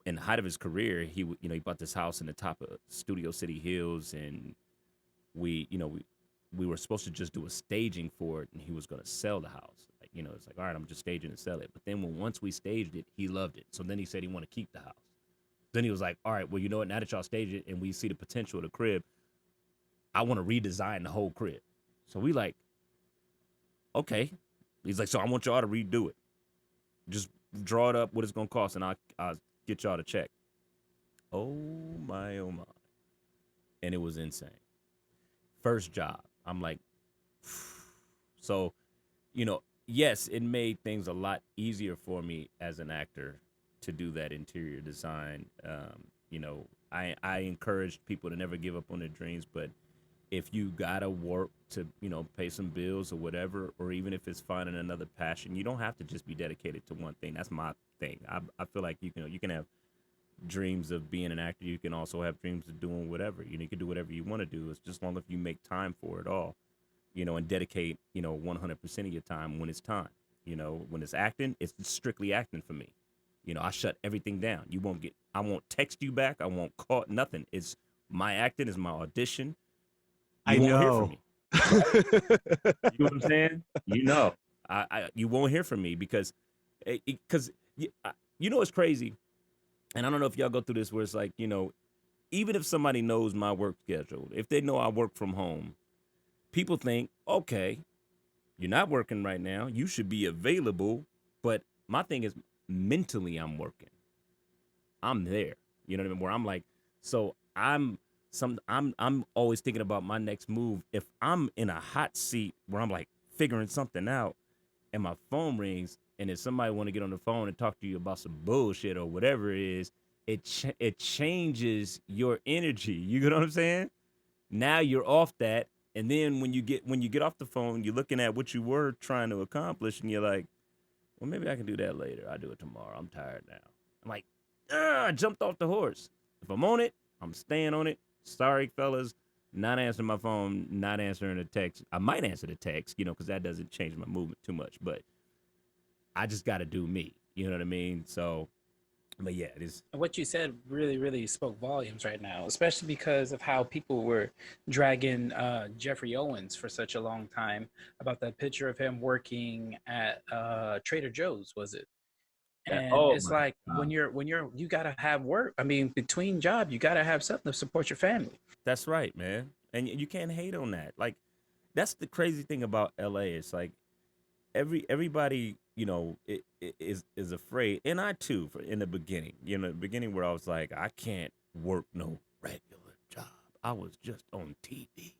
A: in the height of his career, he bought this house in the top of Studio City Hills, and we were supposed to just do a staging for it, and he was going to sell the house. Like, it's like, all right, I'm just staging and sell it. But then once we staged it, he loved it. So then he said he wanted to keep the house. Then he was like, all right, well, you know what? Now that y'all staged it and we see the potential of the crib, I want to redesign the whole crib. So we like, okay. He's like, so I want y'all to redo it. Just draw it up, what it's going to cost, and I'll get y'all to check. Oh my. And it was insane. First job. I'm like, so, yes, it made things a lot easier for me as an actor to do that interior design. I encouraged people to never give up on their dreams, but if you gotta work to, pay some bills or whatever, or even if it's finding another passion, you don't have to just be dedicated to one thing. That's my thing. I feel like you can have dreams of being an actor. You can also have dreams of doing whatever. You can do whatever you want to do. It's just long as you make time for it all, and dedicate, 100% of your time when it's time. When it's acting, it's strictly acting for me. I shut everything down. I won't text you back. I won't call, nothing. It's my acting, is my audition. You won't hear from me. Right? You know what I'm saying? You won't hear from me because it's crazy. And I don't know if y'all go through this where it's like, even if somebody knows my work schedule, if they know I work from home, people think, okay, you're not working right now. You should be available. But my thing is, mentally, I'm working. I'm there. You know what I mean? Where I'm like, so I'm always thinking about my next move. If I'm in a hot seat where I'm like figuring something out, and my phone rings, and if somebody want to get on the phone and talk to you about some bullshit or whatever it is, it changes your energy. You know what I'm saying? Now you're off that, and then when you get off the phone, you're looking at what you were trying to accomplish, and you're like, well, maybe I can do that later. I'll do it tomorrow. I'm tired now. I'm like, I jumped off the horse. If I'm on it, I'm staying on it. Sorry, fellas, not answering my phone, not answering a text. I might answer the text, because that doesn't change my movement too much, but I just got to do me. You know what I mean? So, but yeah, it is.
C: What you said really, really spoke volumes right now, especially because of how people were dragging Jeffrey Owens for such a long time about that picture of him working at Trader Joe's, was it? And it's like when you gotta have work. I mean, between job, you gotta have something to support your family.
A: That's right, man. And you can't hate on that. Like, that's the crazy thing about LA. It's like everybody, is afraid, and I too, in the beginning, where I was like, I can't work no regular job. I was just on TV.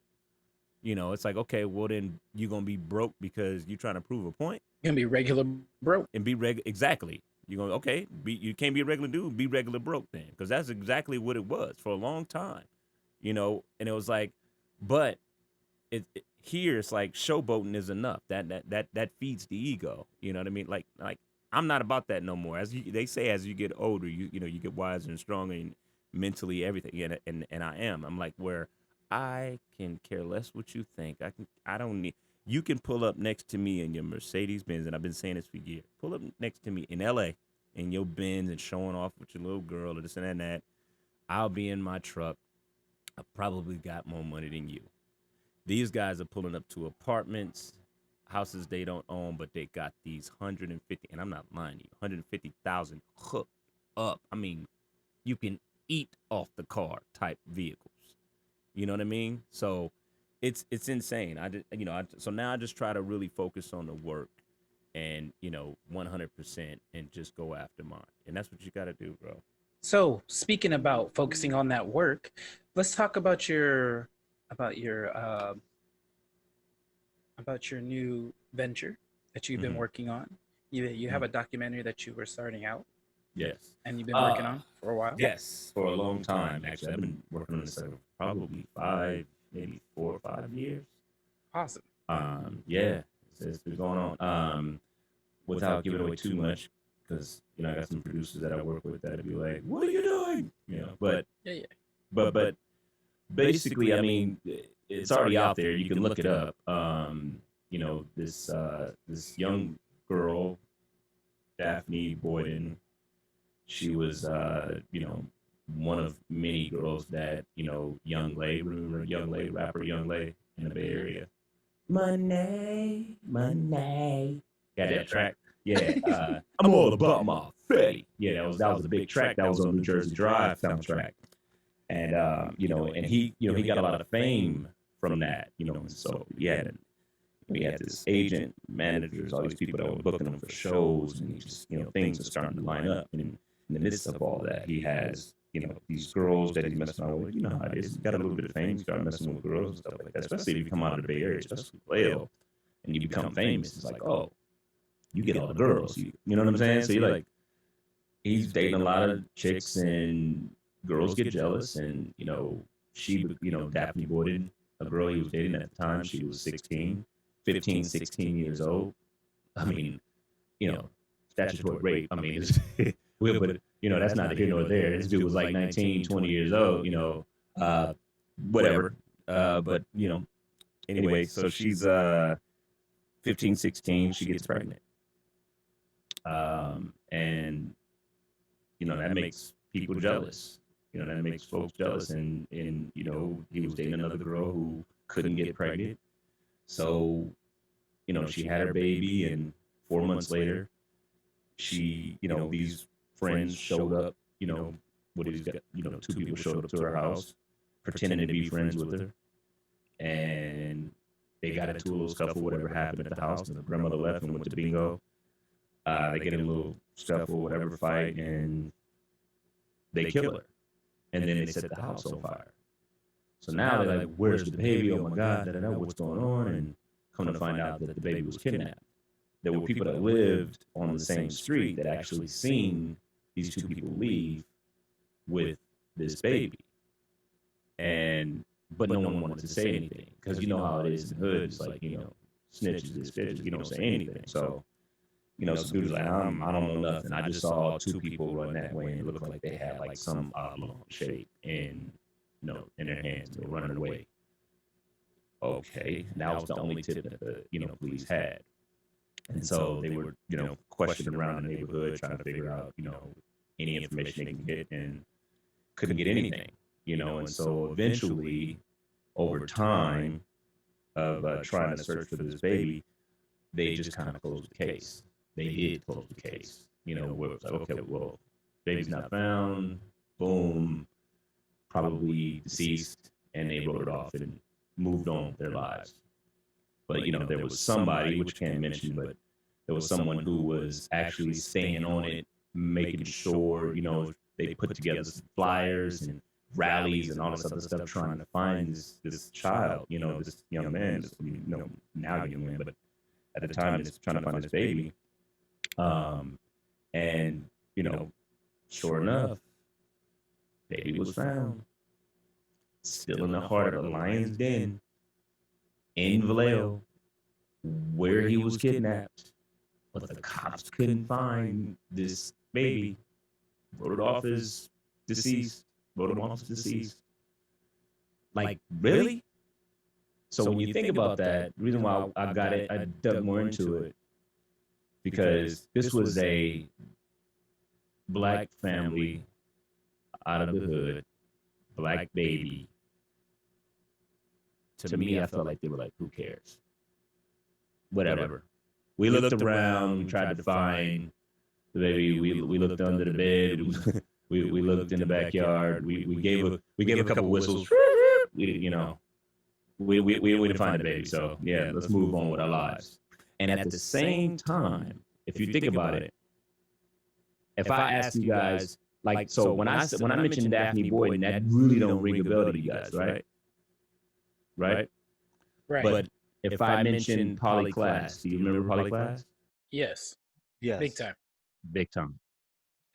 A: It's like, okay, well then you're gonna be broke because you're trying to prove a point.
C: You're gonna be regular broke
A: and be exactly. You're going, okay, you can't be a regular dude, be regular broke then, because that's exactly what it was for a long time, and it was like, but here it's like showboating is enough. That feeds the ego. You know what I mean? Like I'm not about that no more. They say, as you get older, you get wiser and stronger and mentally everything. And I am. I'm like, where I can care less what you think. I don't need. You can pull up next to me in your Mercedes Benz, and I've been saying this for years. Pull up next to me in LA in your Benz and showing off with your little girl or this and that. I'll be in my truck. I probably got more money than you. These guys are pulling up to apartments, houses they don't own, but they got these 150, and I'm not lying to you, 150,000 hooked up. I mean, you can eat off the car type vehicles. You know what I mean? So it's insane. So now I just try to really focus on the work and 100% and just go after mine. And that's what you got to do, bro.
C: So speaking about focusing on that work, let's talk about your new venture that you've been working on. You have a documentary that you were starting out.
A: Yes.
C: And you've been working on for a while.
A: Yes, for a long time. Actually, I've been working on this for probably 4 or 5 years.
C: Awesome.
A: Yeah, it's been going on. Without giving away too much, because I got some producers that I work with that'd be like, "What are you doing?" But
C: yeah.
A: But basically, I mean, it's already out there. You can look it up. This young girl, Daphne Boyden. She was, one of many girls that, Young Lay, remember Young Lay, rapper Young Lay in the Bay Area? Money. Got that track? Yeah. I'm all about my fatty. Yeah, that was a big track. That was on New Jersey Drive soundtrack. And, and he got a lot of fame from that, and so he had this agent, managers, all these people that were booking him for shows, and he just, things are starting to line up. And in the midst of all that, he has, these girls that he's messing around with. You know how it is. He's got a little bit of fame. He started messing with girls and stuff like that, especially if you come out of the Bay Area, especially Vallejo, and you become famous. It's like, oh, you get all the girls. You know what I'm saying? So you're like, he's dating a lot of chicks, and girls get jealous. And, she, Daphne Boyden, a girl he was dating at the time, she was 16 years old. I mean, statutory rape. I mean, but that's not here nor there. This dude was like 19, 20 years old, whatever. But anyway, so she's 15, 16, she gets pregnant. And that makes people jealous. That makes folks jealous. And he was dating another girl who couldn't get pregnant. So, she had her baby, and 4 months later, she, these friends showed up, two people showed up to her house, pretending to be friends with her. And they got into a little scuffle, whatever happened at the house. And the grandmother left and went to bingo. They get in a little scuffle, whatever fight, and they kill her. And then they set the house on fire. So now they're like, where's the baby? Oh my God, what's going on? And come to find out that the baby was kidnapped. There were people that lived on the same street that actually seen these two people leave with this baby. But no one wanted to say anything, because you know how it is in the hood. It's like, snitches is bitches, you don't say anything. So, some dude's like, I don't know nothing. I just saw two people run that way, and it looked like they had like some oblong shape in their hands. They were running away. Okay, that was the only tip that the police had. And so they were, questioning around the neighborhood, trying to figure out, any information they can get, and couldn't get anything, And so eventually, over time of trying to search for this baby, they just kind of closed the case. They did close the case, where it was like, okay, well, baby's not found, boom, probably deceased, and they wrote it off and moved on with their lives. But, there was somebody, which I can't mention, but there was someone who was actually staying on it, making sure, they put together some flyers and rallies and all this other stuff, trying to find this child, this young man, now young man, but at the time, it's trying to find this baby. And, sure enough, baby was found, still in the heart of the lion's den in Vallejo, where he was kidnapped. But the cops couldn't find this baby. Wrote it off as deceased. Like, really? So when you think about that, the reason why I dug more into it, because this was a black family out of the hood, black baby, to me, I felt like they were like, who cares? Whatever. We looked around, we tried to find the baby. We looked under the bed. we looked in the backyard. We gave a couple whistles. We didn't find the baby. So yeah, let's move on with our lives. And at the same time, if you think about it, if I ask you guys, like, so when I mentioned Daphne Boyd, that really don't ring a bell to you guys, right? Right. But if I mention Polyclass, do you remember Polyclass?
C: Yes.
B: Yes.
C: Big time.
A: Big time.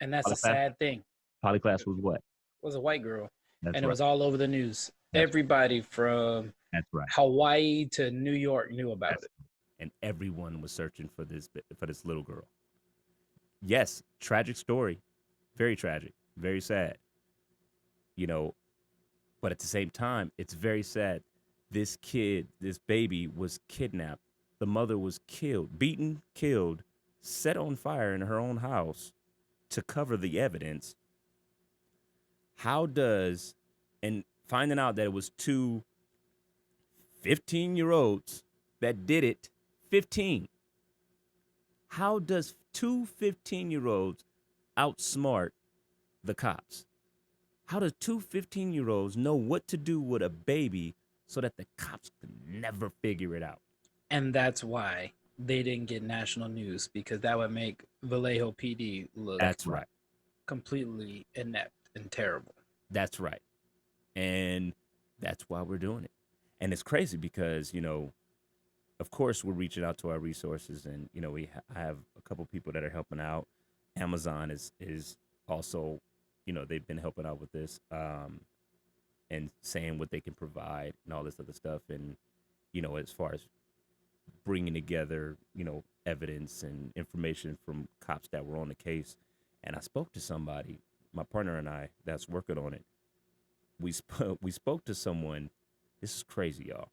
C: And that's a sad thing.
A: Polyclass was what?
C: It was a white girl.
A: That's
C: and
A: right.
C: It was all over the news.
A: That's
C: Everybody from Hawaii to New York knew about it.
A: And everyone was searching for this little girl. Yes, tragic story. Very tragic. Very sad. You know, but at the same time, it's very sad. This kid, this baby was kidnapped. The mother was killed, beaten, killed, set on fire in her own house to cover the evidence. How does, and finding out that it was two 15-year-olds that did it, 15. How does two 15-year-olds outsmart the cops? How does two 15-year-olds know what to do with a baby so that the cops could never figure it out?
C: And that's why they didn't get national news, because that would make Vallejo PD look completely inept and terrible. That's right.
A: And that's why we're doing it. And it's crazy because, you know, of course, we're reaching out to our resources, and, you know, we have a couple people that are helping out. Amazon is also, you know, they've been helping out with this and saying what they can provide and all this other stuff. And, you know, as far as bringing together, you know, evidence and information from cops that were on the case. And I spoke to somebody, my partner and I, that's working on it. We spoke to someone. This is crazy, y'all.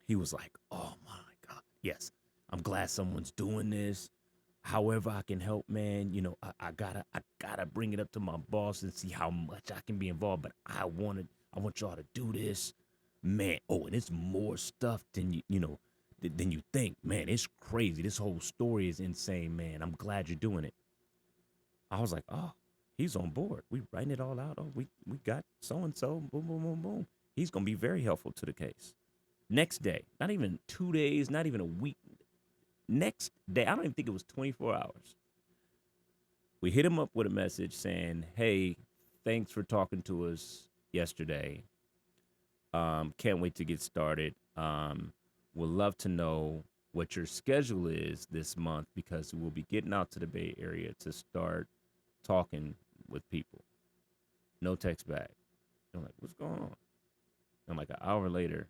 A: He was like, oh my God, yes, I'm glad someone's doing this. However I can help, man, you know, I gotta bring it up to my boss and see how much I can be involved. But I want y'all to do this, man. Oh, and it's more stuff than than you think, man. It's crazy. This whole story is insane, man. I'm glad you're doing it. I was like, oh, he's on board. We writing it all out. Oh, we got so and so. Boom, boom, boom, boom. He's gonna be very helpful to the case. Next day, not even 2 days, not even a week. Next day, I don't even think it was 24 hours. We hit him up with a message saying, hey, thanks for talking to us yesterday. Can't wait to get started. Would love to know what your schedule is this month, because we'll be getting out to the Bay Area to start talking with people. No text back. I'm like, what's going on? And like an hour later,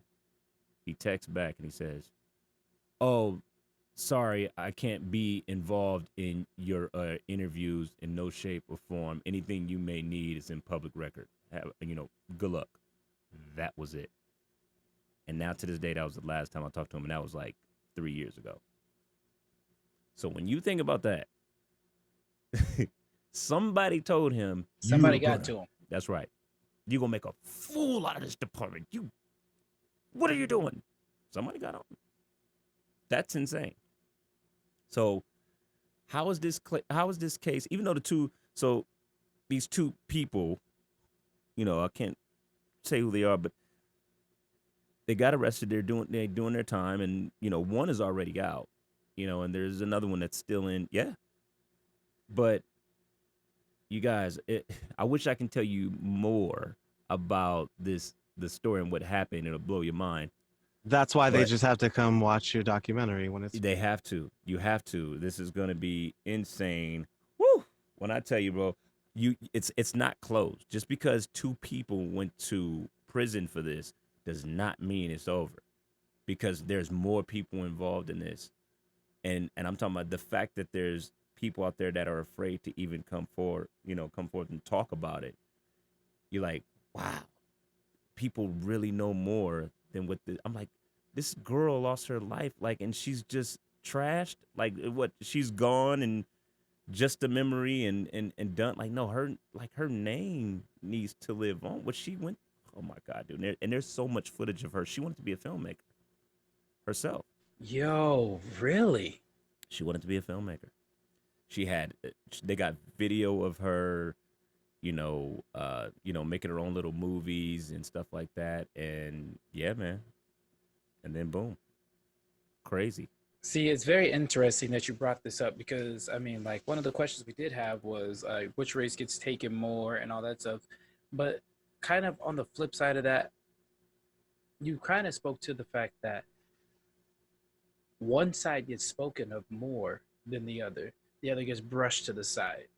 A: he texts back and he says, oh, sorry, I can't be involved in your interviews in no shape or form. Anything you may need is in public record. Good luck. That was it. And now to this day, that was the last time I talked to him, and that was like 3 years ago. So when you think about that, somebody told him.
C: Somebody got to him.
A: That's right. You're going to make a fool out of this department. What are you doing? Somebody got on him. That's insane. So how is this case, even though these two people, you know, I can't say who they are, but they got arrested. They're doing their time, and, you know, one is already out, you know, and there's another one that's still in. Yeah. But you guys, I wish I can tell you more about the story and what happened. It'll blow your mind.
B: That's why they just have to come watch your documentary when it's.
A: They have to. You have to. This is going to be insane. Woo! When I tell you, bro, it's not closed. Just because two people went to prison for this does not mean it's over, because there's more people involved in this, and I'm talking about the fact that there's people out there that are afraid to even come forward and talk about it. You're like, wow, people really know more than what I'm like. This girl lost her life, like, and she's just trashed. Like, what? She's gone and just a memory and done. Like, no, her name needs to live on. What she went. Oh my God, dude. And there's so much footage of her. She wanted to be a filmmaker herself.
C: Yo, really?
A: She wanted to be a filmmaker. She had, they got video of her, making her own little movies and stuff like that. And yeah, man. And then boom, crazy.
C: See, it's very interesting that you brought this up because, I mean, like, one of the questions we did have was which race gets taken more and all that stuff. But kind of on the flip side of that, you kind of spoke to the fact that one side gets spoken of more than the other gets brushed to the side.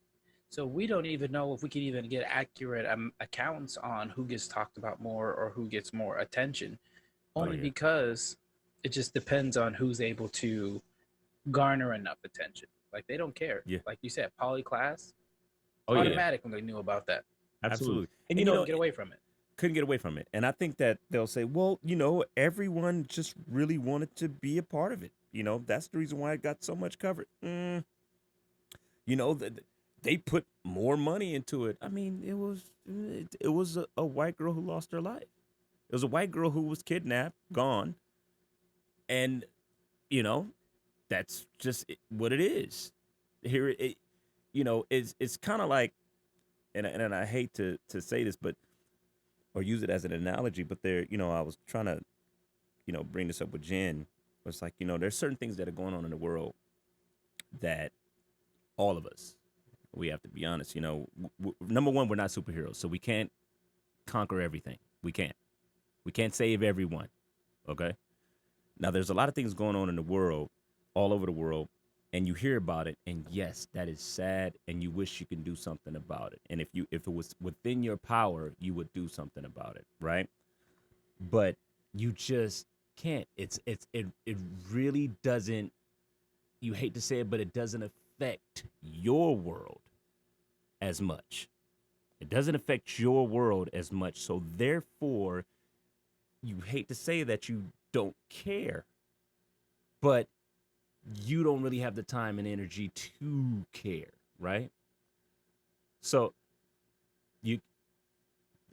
C: So we don't even know if we can even get accurate accounts on who gets talked about more or who gets more attention, only because it just depends on who's able to garner enough attention. Like, they don't care.
A: Yeah.
C: Like you said, poly class,
A: Oh
C: automatic when they knew about that.
A: Absolutely.
C: And you don't get away from it.
A: Couldn't get away from it. And I think that they'll say, well, everyone just really wanted to be a part of it. That's the reason why it got so much coverage. They put more money into it. I mean, it was a white girl who lost her life. It was a white girl who was kidnapped, gone. And, that's just what it is. Here, it's kind of like, and I hate to say this, but, or use it as an analogy, but I was trying to, bring this up with Jen. It's like, there's certain things that are going on in the world that all of us, we have to be honest, number one, we're not superheroes, so we can't conquer everything. We can't save everyone. Okay. Now there's a lot of things going on in the world, all over the world, and you hear about it, and yes, that is sad, and you wish you could do something about it. And if it was within your power, you would do something about it, right? But you just can't. It really doesn't. You hate to say it, but it doesn't affect your world as much. It doesn't affect your world as much. So therefore, you hate to say that you don't care, but you don't really have the time and energy to care, right? So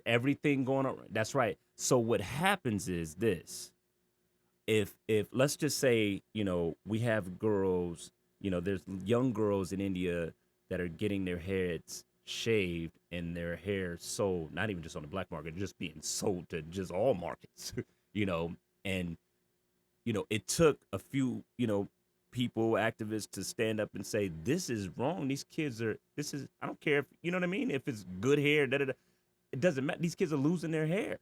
A: everything going on, that's right. So what happens is this. If let's just say, we have girls, there's young girls in India that are getting their heads shaved and their hair sold, not even just on the black market, just being sold to just all markets, and, it took a few, people, activists to stand up and say, this is wrong. These kids I don't care if, you know what I mean? If it's good hair, it doesn't matter. These kids are losing their hair,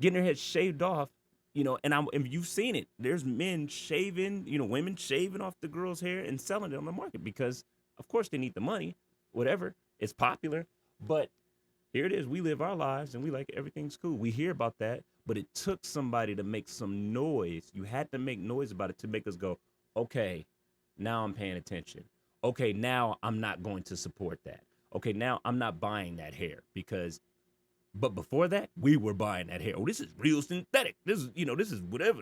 A: getting their heads shaved off, and you've seen it. There's men shaving, women shaving off the girls' hair and selling it on the market because, of course, they need the money, whatever. It's popular. But here it is. We live our lives and we like everything's cool. We hear about that, but it took somebody to make some noise. You had to make noise about it to make us go, okay, now I'm paying attention. Okay, now I'm not going to support that. Okay, now I'm not buying that hair but before that, we were buying that hair. Oh, this is real synthetic. This is whatever.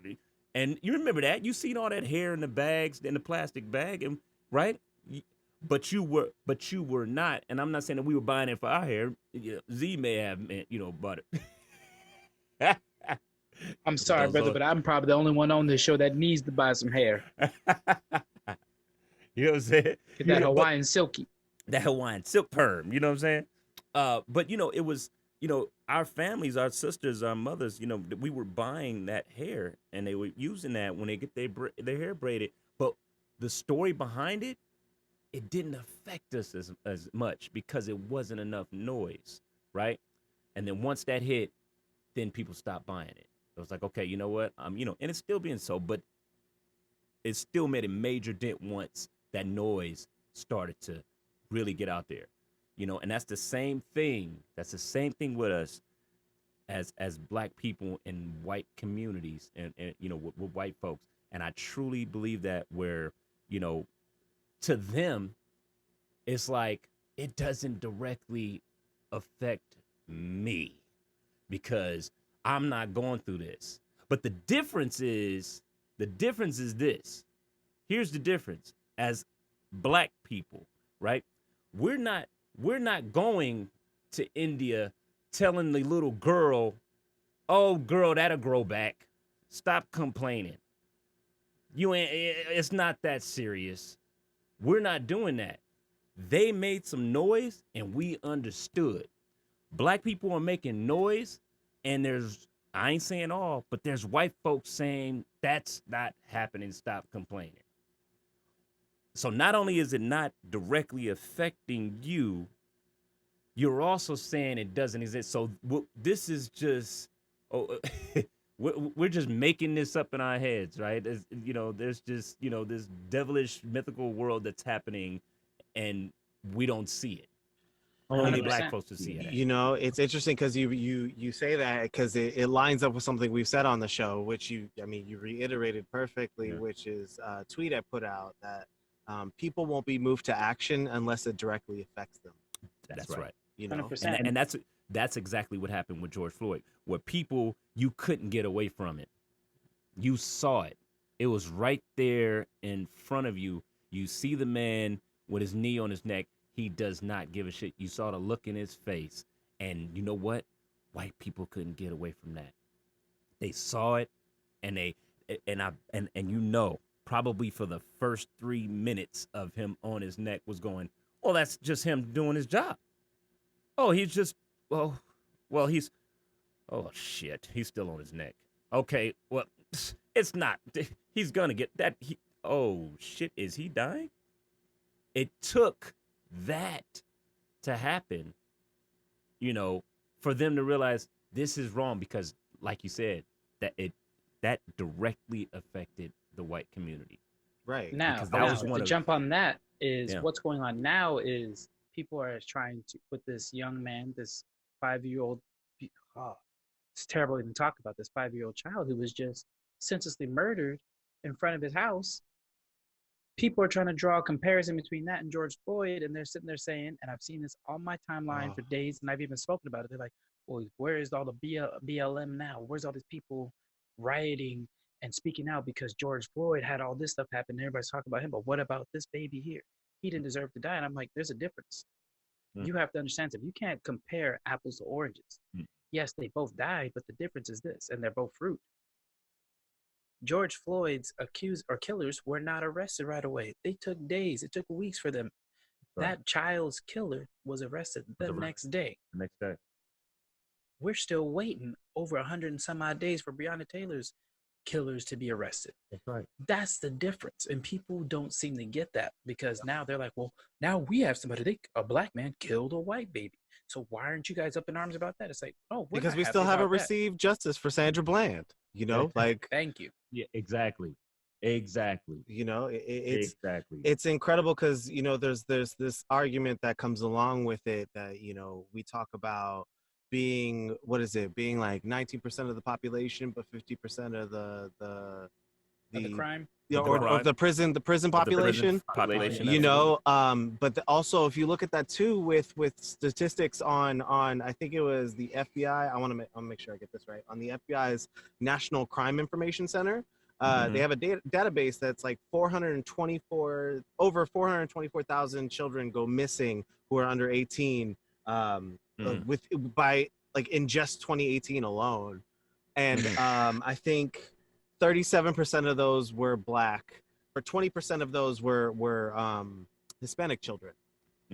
A: And you remember that? You seen all that hair in the bags, in the plastic bag, and right? But you were not. And I'm not saying that we were buying it for our hair. Z may have, bought it.
C: I'm sorry, brother, but I'm probably the only one on this show that needs to buy some hair.
A: You know what I'm saying?
C: Get that Hawaiian silky.
A: That Hawaiian silk perm. You know what I'm saying? But it was, our families, our sisters, our mothers, we were buying that hair and they were using that when they get their hair braided. But the story behind it, it didn't affect us as much because it wasn't enough noise, right? And then once that hit, then people stopped buying it. It was like, okay, you know what? And it's still being sold, but it still made a major dent once that noise started to really get out there, and that's the same thing. That's the same thing with us as black people in white communities and with white folks. And I truly believe that where, to them, it's like it doesn't directly affect me because I'm not going through this. But the difference is this. Here's the difference. As black people, right? We're not going to India telling the little girl Oh, girl, that'll grow back. Stop complaining. You ain't. It's not that serious. We're not doing that. They made some noise and we understood. Black people are making noise, and I ain't saying all, but there's white folks saying that's not happening. Stop complaining. So not only is it not directly affecting you, you're also saying it doesn't exist. So this is just, oh, we're just making this up in our heads, right? There's just, this devilish mythical world that's happening, and we don't see it. Only black
C: 100%.
A: folks to see it.
B: You know, it's interesting because you say that because it lines up with something we've said on the show, which you reiterated perfectly,
A: Yeah.
B: which is a tweet I put out that people won't be moved to action unless it directly affects them.
A: That's right.
B: You know,
C: 100%.
A: And that's exactly what happened with George Floyd, where people, you couldn't get away from it. You saw it. It was right there in front of you. You see the man with his knee on his neck. He does not give a shit. You saw the look in his face. And you know what? White people couldn't get away from that. They saw it, and probably for the first 3 minutes of him on his neck was going, oh, that's just him doing his job. Oh, he's just, he's, oh shit, he's still on his neck. Okay, well, it's not. He's gonna get that. Oh shit, is he dying? It took that to happen, for them to realize this is wrong because, like you said, that directly affected the white community.
B: right?
C: Now,
A: Because that was
C: to
A: one of
C: jump on that is
A: Yeah.
C: what's going on now is people are trying to put this young man, this 5-year-old, oh, it's terrible to even talk about this 5-year-old child who was just senselessly murdered in front of his house. People are trying to draw a comparison between that and George Floyd, and they're sitting there saying, and I've seen this on my timeline for days, and I've even spoken about it. They're like, well, where is all the BLM now? Where's all these people rioting and speaking out because George Floyd had all this stuff happen? Everybody's talking about him, but what about this baby here? He didn't deserve to die. And I'm like, there's a difference.
A: Mm.
C: You have to understand that you can't compare apples to oranges.
A: Mm.
C: Yes, they both died, but the difference is this, and they're both fruit. George Floyd's accused or killers were not arrested right away. They took days. It took weeks for them.
A: Right.
C: That child's killer was arrested the next day.
A: The next day.
C: We're still waiting over 100 and some odd days for Breonna Taylor's killers to be arrested.
A: That's right.
C: That's the difference. And people don't seem to get that because now they're like, well, now we have somebody, a black man killed a white baby. So why aren't you guys up in arms about that? It's like, oh,
B: Because we still haven't received justice for Sandra Bland. You know, like
C: thank you.
A: Yeah, exactly.
B: You know,
A: exactly.
B: It's incredible because there's this argument that comes along with it that we talk about being being like 19% of the population, but 50% of the
C: crime.
B: Of the prison population. But also if you look at that too with statistics on I think it was the FBI. I want to make sure I get this right. On the FBI's National Crime Information Center, they have a database that's like over 424,000 children go missing who are under 18 in just 2018 alone, and I think 37% of those were black, or 20% of those were Hispanic children.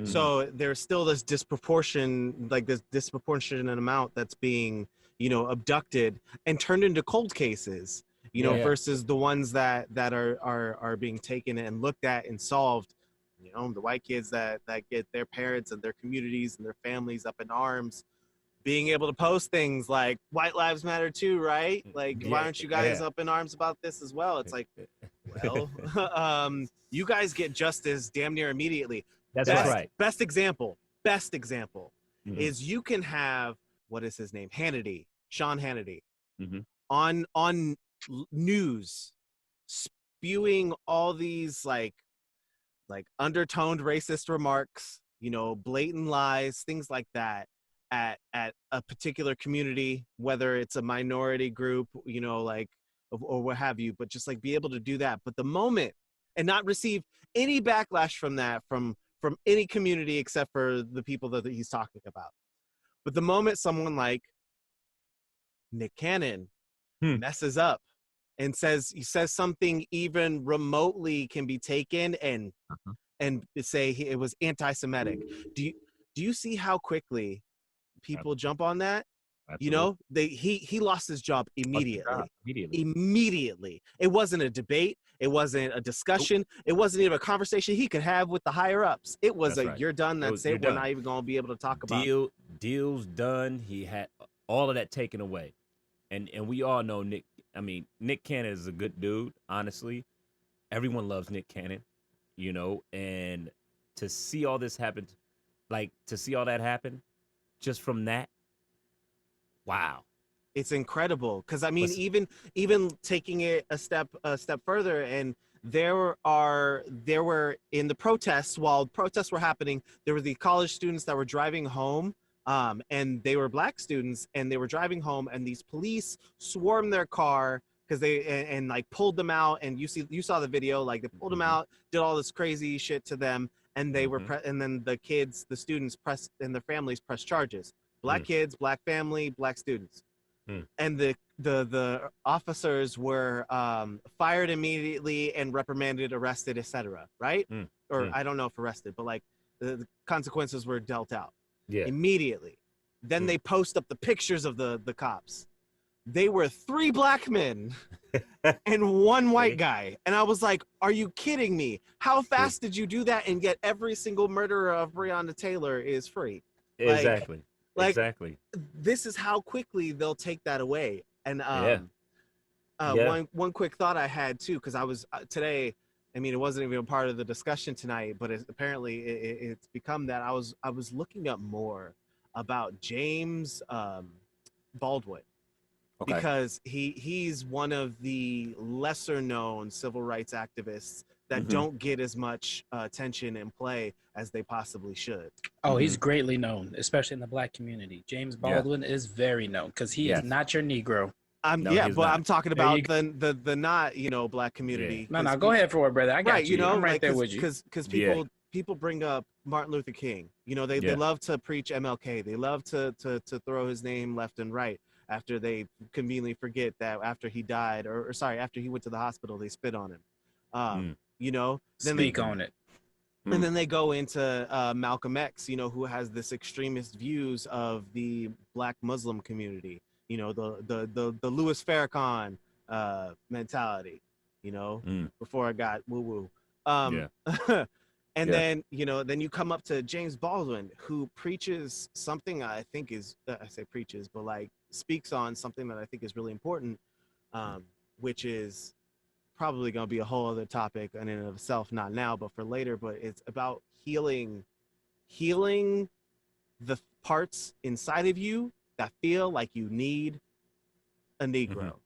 B: So there's still this disproportionate amount that's being abducted and turned into cold cases, versus the ones that are being taken and looked at and solved. The white kids that get their parents and their communities and their families up in arms, being able to post things like White Lives Matter too, right? Like, why aren't you guys up in arms about this as well? It's like, well, you guys get justice damn near immediately.
A: That's right.
B: Best example is you can have, what is his name? Sean Hannity, on news spewing all these like undertoned racist remarks, blatant lies, things like that at a particular community, whether it's a minority group, or what have you, but just like be able to do that. But the moment, and not receive any backlash from that from any community except for the people that he's talking about. But the moment someone like Nick Cannon
A: Hmm.
B: messes up and he says something even remotely can be taken and say it was anti-Semitic. Do you see how quickly people jump on that? You
A: Absolutely.
B: know, he lost his job immediately.
A: Immediately.
B: Immediately. It wasn't a debate. It wasn't a discussion. It wasn't even a conversation he could have with the higher ups. It was
A: That's right.
B: you're done. That's it.
A: You're
B: We're
A: done.
B: not even going to be able to talk about
A: Deal's done. He had all of that taken away. And we all know Nick. I mean, Nick Cannon is a good dude, honestly. Everyone loves Nick Cannon, you know, and to see all this happen, like to see all that happen just from that, wow.
B: It's incredible because I mean,
A: But
B: even taking it a step further, and there were in the protests, while protests were happening, there were the college students that were driving home, and they were black students, and they were driving home, and these police swarmed their car because they and like pulled them out, and you saw the video, like they pulled them out, did all this crazy shit to them, and they were and then the students pressed and their families pressed charges. Black kids, black family, black students. And the officers were fired immediately and reprimanded, arrested, etc. Right? Or I don't know if arrested, but like the consequences were dealt out immediately. Then they post up the pictures of the cops. They were 3 black men and 1 white guy, and I was like, "Are you kidding me? How fast did you do that? And yet every single murderer of Breonna Taylor is free."
A: exactly.
B: Like,
A: exactly.
B: this is how quickly they'll take that away. And one quick thought I had too, because I was today. I mean, it wasn't even a part of the discussion tonight, but apparently it's become that. I was looking up more about James Baldwin, because he's one of the lesser known civil rights activists that don't get as much attention and play as they possibly should.
C: Oh, he's greatly known, especially in the black community. James Baldwin is very known because he is not your Negro.
B: I'm talking about the not black community.
C: No, go ahead for it, brother. I got you. I'm right there with you.
B: Because people bring up Martin Luther King. They love to preach MLK. They love to throw his name left and right after they conveniently forget that after he died, or sorry, after he went to the hospital, they spit on him.
C: Speak on it.
B: And then they go into Malcolm X, who has this extremist views of the black Muslim community, the Louis Farrakhan mentality, before I got woo woo. Then you come up to James Baldwin, who preaches something I think is I say preaches, but like speaks on something that I think is really important, which is probably going to be a whole other topic in and of itself, not now, but for later. But it's about healing the parts inside of you that feel like you need a Negro,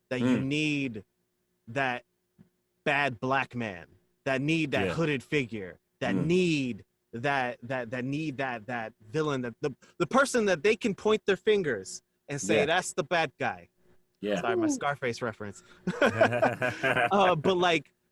B: that you need that bad black man, that need that hooded figure, that need that villain, that the person that they can point their fingers and say that's the bad guy. Sorry, my Scarface reference.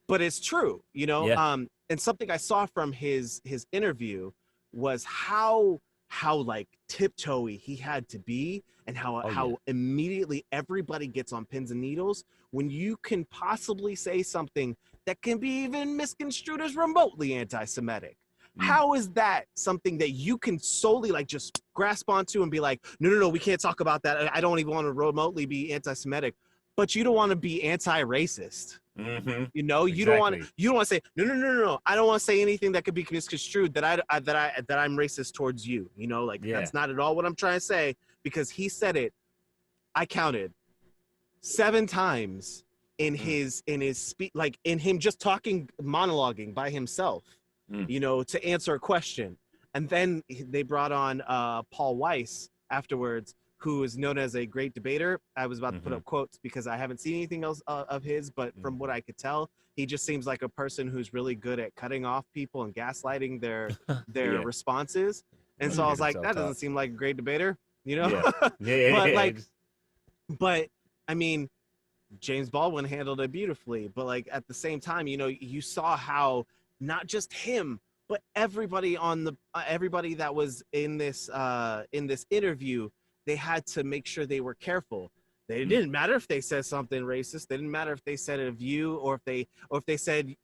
B: But it's true, and something I saw from his interview was how like tiptoey he had to be, and how immediately everybody gets on pins and needles when you can possibly say something that can be even misconstrued as remotely anti-Semitic. How is that something that you can solely like just grasp onto and be like, no, we can't talk about that. I don't even want to remotely be anti-Semitic, but you don't want to be anti-racist. You don't want to say no. I don't want to say anything that could be misconstrued that I'm racist towards you. That's not at all what I'm trying to say, because he said it. I counted 7 times in his speech, like in him just talking, monologuing by himself. To answer a question. And then they brought on Paul Weiss afterwards, who is known as a great debater. I was about to put up quotes because I haven't seen anything else of his, but from what I could tell, he just seems like a person who's really good at cutting off people and gaslighting their responses. And so I was like, that doesn't seem like a great debater, But I mean, James Baldwin handled it beautifully. But like at the same time, you saw how not just him, but everybody that was in this interview they had to make sure they were careful. It didn't matter if they said something racist. It didn't matter if they said a view, or if they said,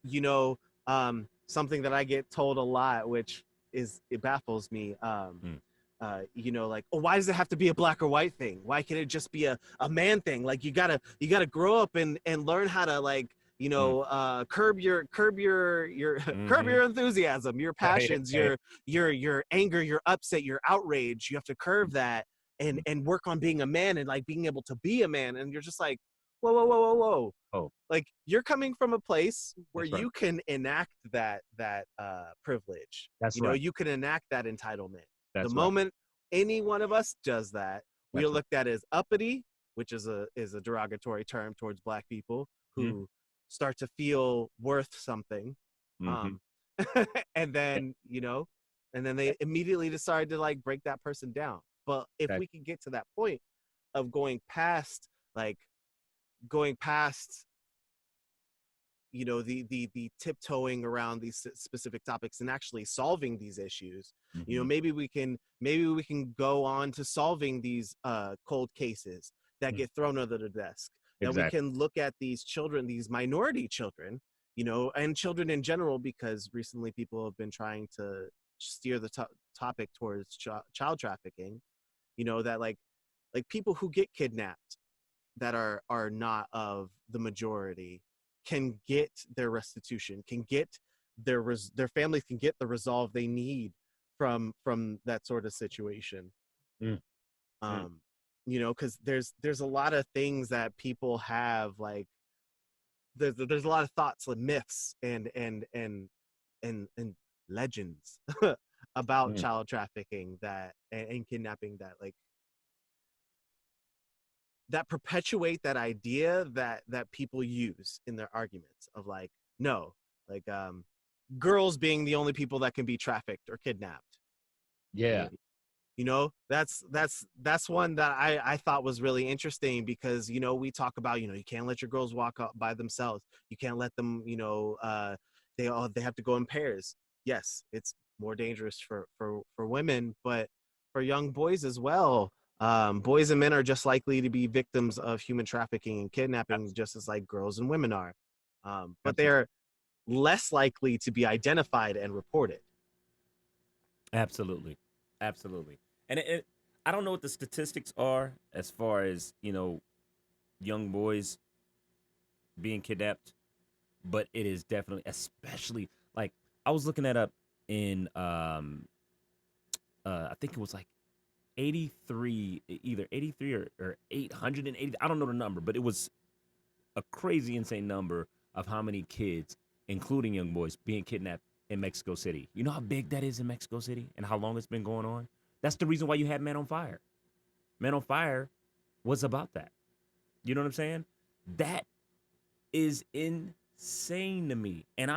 B: something that I get told a lot, which it baffles me. Like, oh, why does it have to be a black or white thing? Why can't it just be a man thing? Like, you gotta grow up and learn how to, like, curb your curb your enthusiasm, your passions, your anger, your upset, your outrage. You have to curb that and work on being a man, and like being able to be a man. And you're just like, whoa.
A: Oh,
B: Like, you're coming from a place where
A: that's right.
B: you can enact that privilege.
A: That's right.
B: You can enact that entitlement.
A: That's
B: The
A: right.
B: moment any one of us does that, we are
A: That's right.
B: looked at as uppity, which is a derogatory term towards black people who start to feel worth something. And then, they immediately decide to, like, break that person down. But if we can get to that point of going past the tiptoeing around these specific topics and actually solving these issues, maybe we can go on to solving these cold cases that get thrown under the desk. That we can look at these children, these minority children, and children in general, because recently people have been trying to steer the topic towards child trafficking. That like people who get kidnapped that are not of the majority can get their restitution, can get their families can get the resolve they need from that sort of situation. Because there's a lot of things that people have, like, there's a lot of thoughts and myths and legends about child trafficking and kidnapping that perpetuate that idea that people use in their arguments of, like, no, like, girls being the only people that can be trafficked or kidnapped.
A: Yeah.
B: That's one that I thought was really interesting, because we talk about, you can't let your girls walk up by themselves. You can't let them, they have to go in pairs. Yes, it's more dangerous for women, but for young boys as well. Boys and men are just likely to be victims of human trafficking and kidnapping, just as, like, girls and women are. But they're less likely to be identified and reported.
A: Absolutely. And I don't know what the statistics are as far as, young boys being kidnapped, but it is definitely, especially, like, I was looking that up in I think it was like 83, either 83 or 880. I don't know the number, but it was a crazy, insane number of how many kids, including young boys, being kidnapped in Mexico City. You know how big that is in Mexico City and how long it's been going on? That's the reason why you had Man on Fire. Man on Fire was about that. You know what I'm saying? That is insane to me. And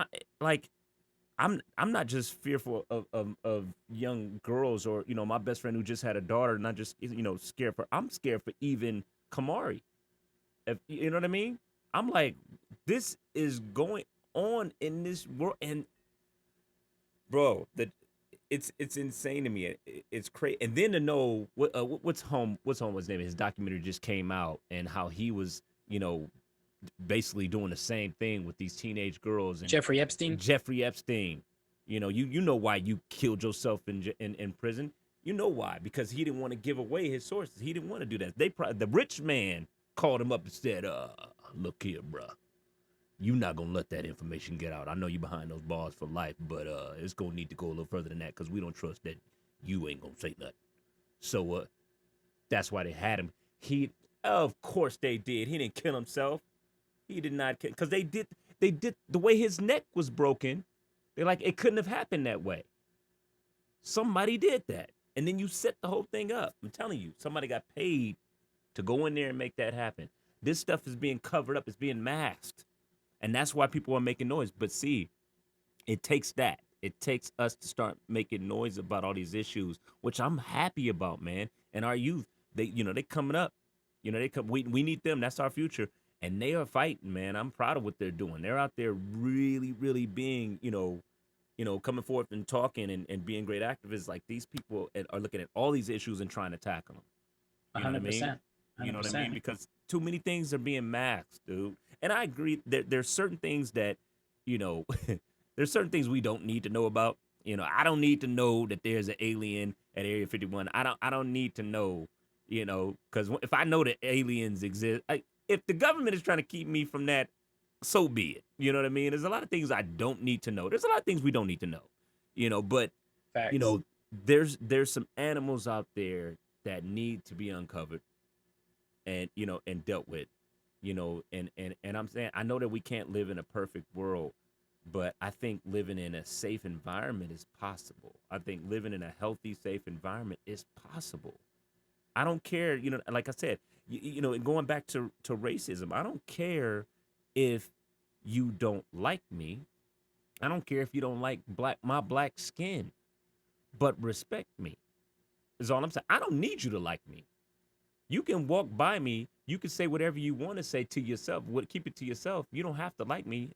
A: I'm not just fearful of young girls, or, my best friend who just had a daughter, not just, scared for, I'm scared for even Kamari. If you know what I mean? I'm like, this is going on in this world, and bro, it's insane to me. It's crazy. And then to know what's his name? His documentary just came out, and how he was, basically doing the same thing with these teenage girls. And
C: Jeffrey Epstein.
A: You know why you killed yourself in prison. You know why? Because he didn't want to give away his sources. He didn't want to do that. The rich man called him up and said, look here, bruh. You not gonna let that information get out. I know you behind those bars for life, but it's gonna need to go a little further than that, because we don't trust that you ain't gonna say nothing. So that's why they had him. Of course they did. He didn't kill himself. He did not kill, because they did the way his neck was broken. They're like, it couldn't have happened that way. Somebody did that. And then you set the whole thing up. I'm telling you, somebody got paid to go in there and make that happen. This stuff is being covered up. It's being masked. And that's why people are making noise. But see, it takes that. It takes us to start making noise about all these issues, which I'm happy about, man. And our youth, they coming up. We need them. That's our future. And they are fighting, man. I'm proud of what they're doing. They're out there really, really being, coming forth and talking and being great activists. Like, these people are looking at all these issues and trying to tackle them. You know what I mean?
C: 100%.
A: You know what I mean?
C: 100%.
A: Because too many things are being masked, dude. And I agree that there's certain things that, you know, there's certain things we don't need to know about. You know, I don't need to know that there's an alien at Area 51. I don't need to know, you know, because if I know that aliens exist, if the government is trying to keep me from that, so be it. You know what I mean? There's a lot of things I don't need to know. There's a lot of things we don't need to know. You know, but you
C: Facts.
A: know, there's some animals out there that need to be uncovered and and dealt with, and I'm saying I know that we can't live in a perfect world, but I think living in a safe environment is possible. I think living in a healthy, safe environment is possible. I don't care, like I said, and going back to racism, I don't care if you don't like me. I don't care if you don't like my black skin, but respect me. Is all I'm saying. I don't need you to like me. You can walk by me. You can say whatever you want to say to yourself. Keep it to yourself. You don't have to like me.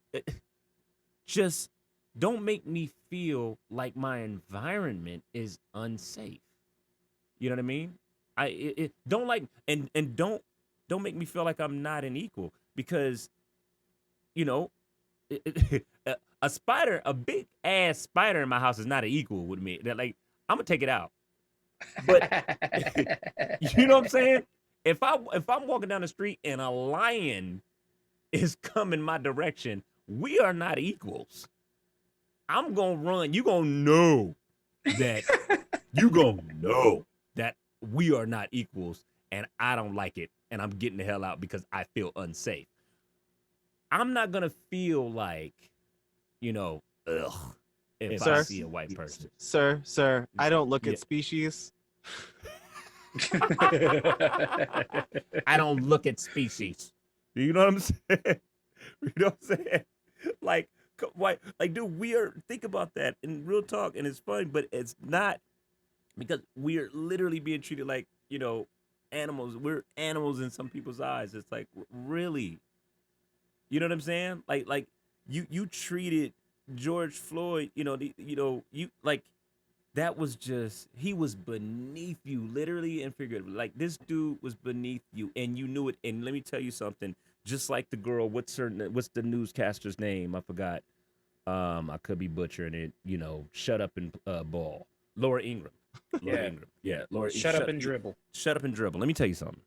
A: Just don't make me feel like my environment is unsafe. You know what I mean? Don't like and don't make me feel like I'm not an equal because you know a spider, a big ass spider in my house is not an equal with me. That like I'm gonna take it out. But you know what I'm saying? If I'm walking down the street and a lion is coming my direction, we are not equals. I'm gonna run. You gonna know that you gonna know that we are not equals, and I don't like it, and I'm getting the hell out because I feel unsafe. I'm not gonna feel like, ugh, if I
B: Sir?
A: see a white person.
B: Sir, I don't look
A: Yeah.
B: at species.
A: I don't look at species. You know what I'm saying? You know what I'm saying? Like, why? Like, dude, think about that in real talk, and it's funny, but it's not because we're literally being treated like animals. We're animals in some people's eyes. It's like really, you know what I'm saying? Like you treated George Floyd. You like that was just he was beneath you, literally and figuratively. Like this dude was beneath you, and you knew it. And let me tell you something. Just like the girl, what's the newscaster's name? I forgot. I could be butchering it. Shut up and ball. Laura Ingraham. Laura Ingraham. Yeah, Laura.
C: Shut up and dribble.
A: Shut up and dribble. Let me tell you something.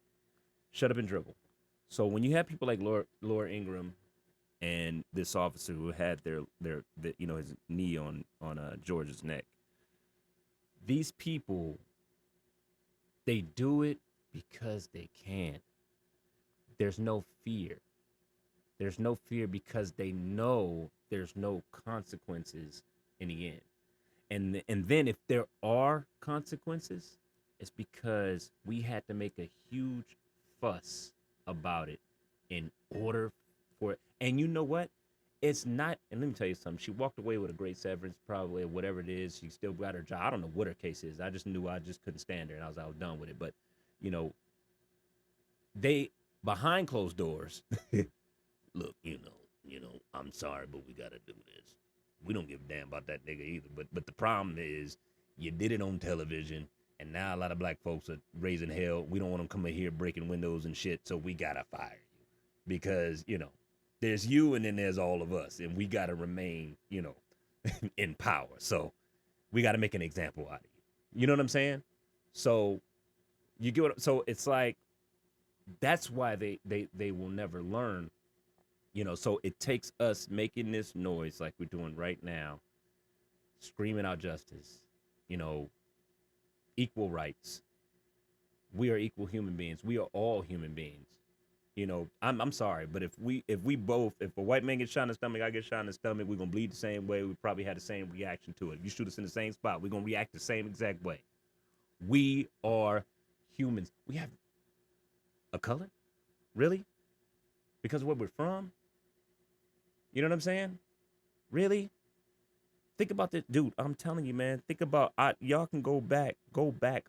A: Shut up and dribble. So when you have people like Laura Ingraham and this officer who had their his knee on George's neck, these people, they do it because they can. There's no fear. There's no fear because they know there's no consequences in the end. And then if there are consequences, it's because we had to make a huge fuss about it in order for it. And you know what? It's not, and let me tell you something. She walked away with a great severance, probably, or whatever it is. She still got her job. I don't know what her case is. I just knew I just couldn't stand her, and I was done with it. But, they, behind closed doors, look, I'm sorry, but we got to do this. We don't give a damn about that nigga either. But the problem is you did it on television, and now a lot of black folks are raising hell. We don't want them coming here breaking windows and shit, so we got to fire you. Because, there's you and then there's all of us, and we got to remain, in power. So we got to make an example out of you. You know what I'm saying? So you get so it's like that's why they will never learn. So it takes us making this noise like we're doing right now, screaming out justice, equal rights. We are equal human beings. We are all human beings. I'm sorry, but if a white man gets shot in the stomach, I get shot in the stomach, we're gonna bleed the same way. We probably had the same reaction to it. If you shoot us in the same spot, we're gonna react the same exact way. We are humans. We have a color? Really? Because of where we're from? You know what I'm saying? Really? Think about this, dude. I'm telling you, man. Think about y'all can go back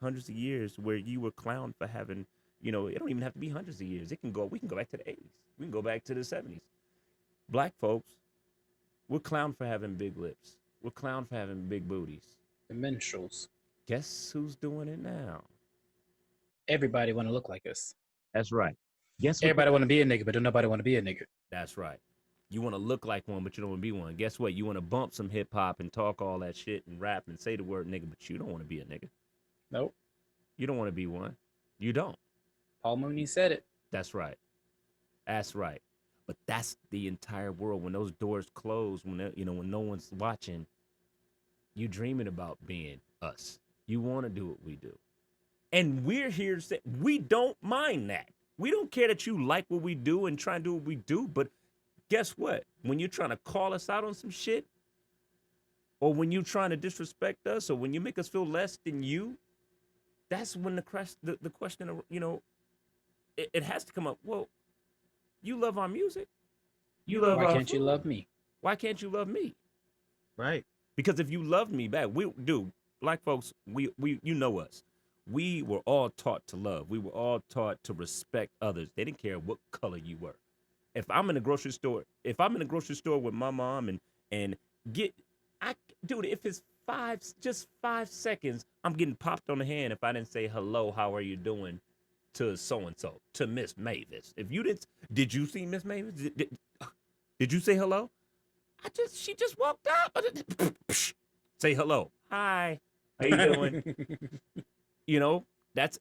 A: hundreds of years where you were clowned for having. It don't even have to be hundreds of years. We can go back to the 80s. We can go back to the 70s. Black folks, we're clowned for having big lips. We're clowned for having big booties.
C: The minstrels.
A: Guess who's doing it now?
C: Everybody want to look like us.
A: That's right. Guess what?
C: Everybody want to be a nigga, but don't nobody want to be a nigga.
A: That's right. You want to look like one, but you don't want to be one. Guess what? You want to bump some hip hop and talk all that shit and rap and say the word nigga, but you don't want to be a nigga.
C: Nope.
A: You don't want to be one. You don't.
C: Paul Mooney said it.
A: That's right. That's right. But that's the entire world. When those doors close, when when no one's watching, you dreaming about being us. You want to do what we do. And we're here to say we don't mind that. We don't care that you like what we do and try and do what we do. But guess what? When you're trying to call us out on some shit, or when you're trying to disrespect us, or when you make us feel less than you, that's when the question, it has to come up. Well, you love our music. You love
C: Why
A: our
C: can't you
A: food.
C: love me?
A: Why can't you love me?
B: Right.
A: Because if you love me back, we do. Black folks, we you know us. We were all taught to love. We were all taught to respect others. They didn't care what color you were. If I'm in a grocery store with my mom and dude, if it's just 5 seconds, I'm getting popped on the hand if I didn't say hello, how are you doing to so and so, to Miss Mavis. If you did you see Miss Mavis? Did you say hello? She just walked up. Say hello. Hi. How you doing? That's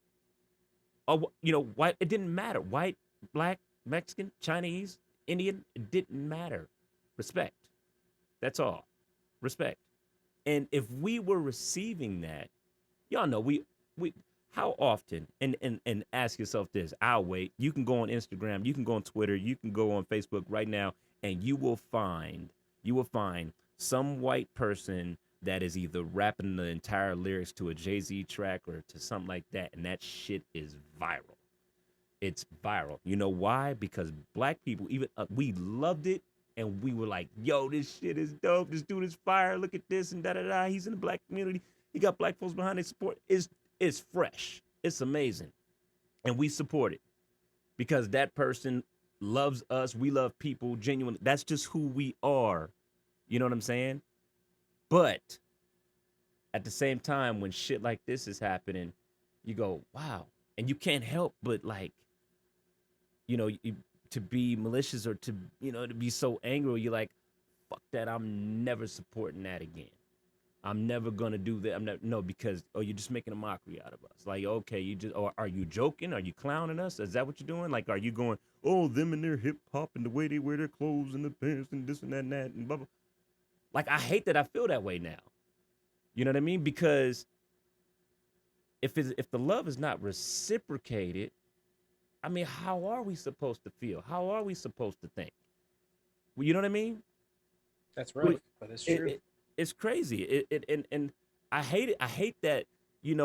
A: white. It didn't matter. White, black, Mexican, Chinese, Indian. It didn't matter. Respect. That's all. Respect. And if we were receiving that, y'all know we how often and ask yourself this. I'll wait. You can go on Instagram. You can go on Twitter. You can go on Facebook right now, and you will find some white person that is either rapping the entire lyrics to a Jay-Z track or to something like that, and that shit is viral. It's viral. You know why? Because black people, even we loved it, and we were like, yo, this shit is dope. This dude is fire. Look at this, and da-da-da. He's in the black community. He got black folks behind his support. It's fresh. It's amazing. And we support it because that person loves us. We love people genuinely. That's just who we are. You know what I'm saying? But at the same time, when shit like this is happening, you go, wow. And you can't help but to be malicious or to be so angry. You're like, fuck that. I'm never supporting that again. I'm never going to do that. No, because, you're just making a mockery out of us. Like, okay, or are you joking? Are you clowning us? Is that what you're doing? Like, are you going, them and their hip hop and the way they wear their clothes and the pants and this and that and blah, blah. Like, I hate that I feel that way now. You know what I mean? Because if the love is not reciprocated, I mean, how are we supposed to feel? How are we supposed to think? Well, you know what I mean?
C: That's right, but it's true.
A: It's crazy. And I hate it. I hate that. When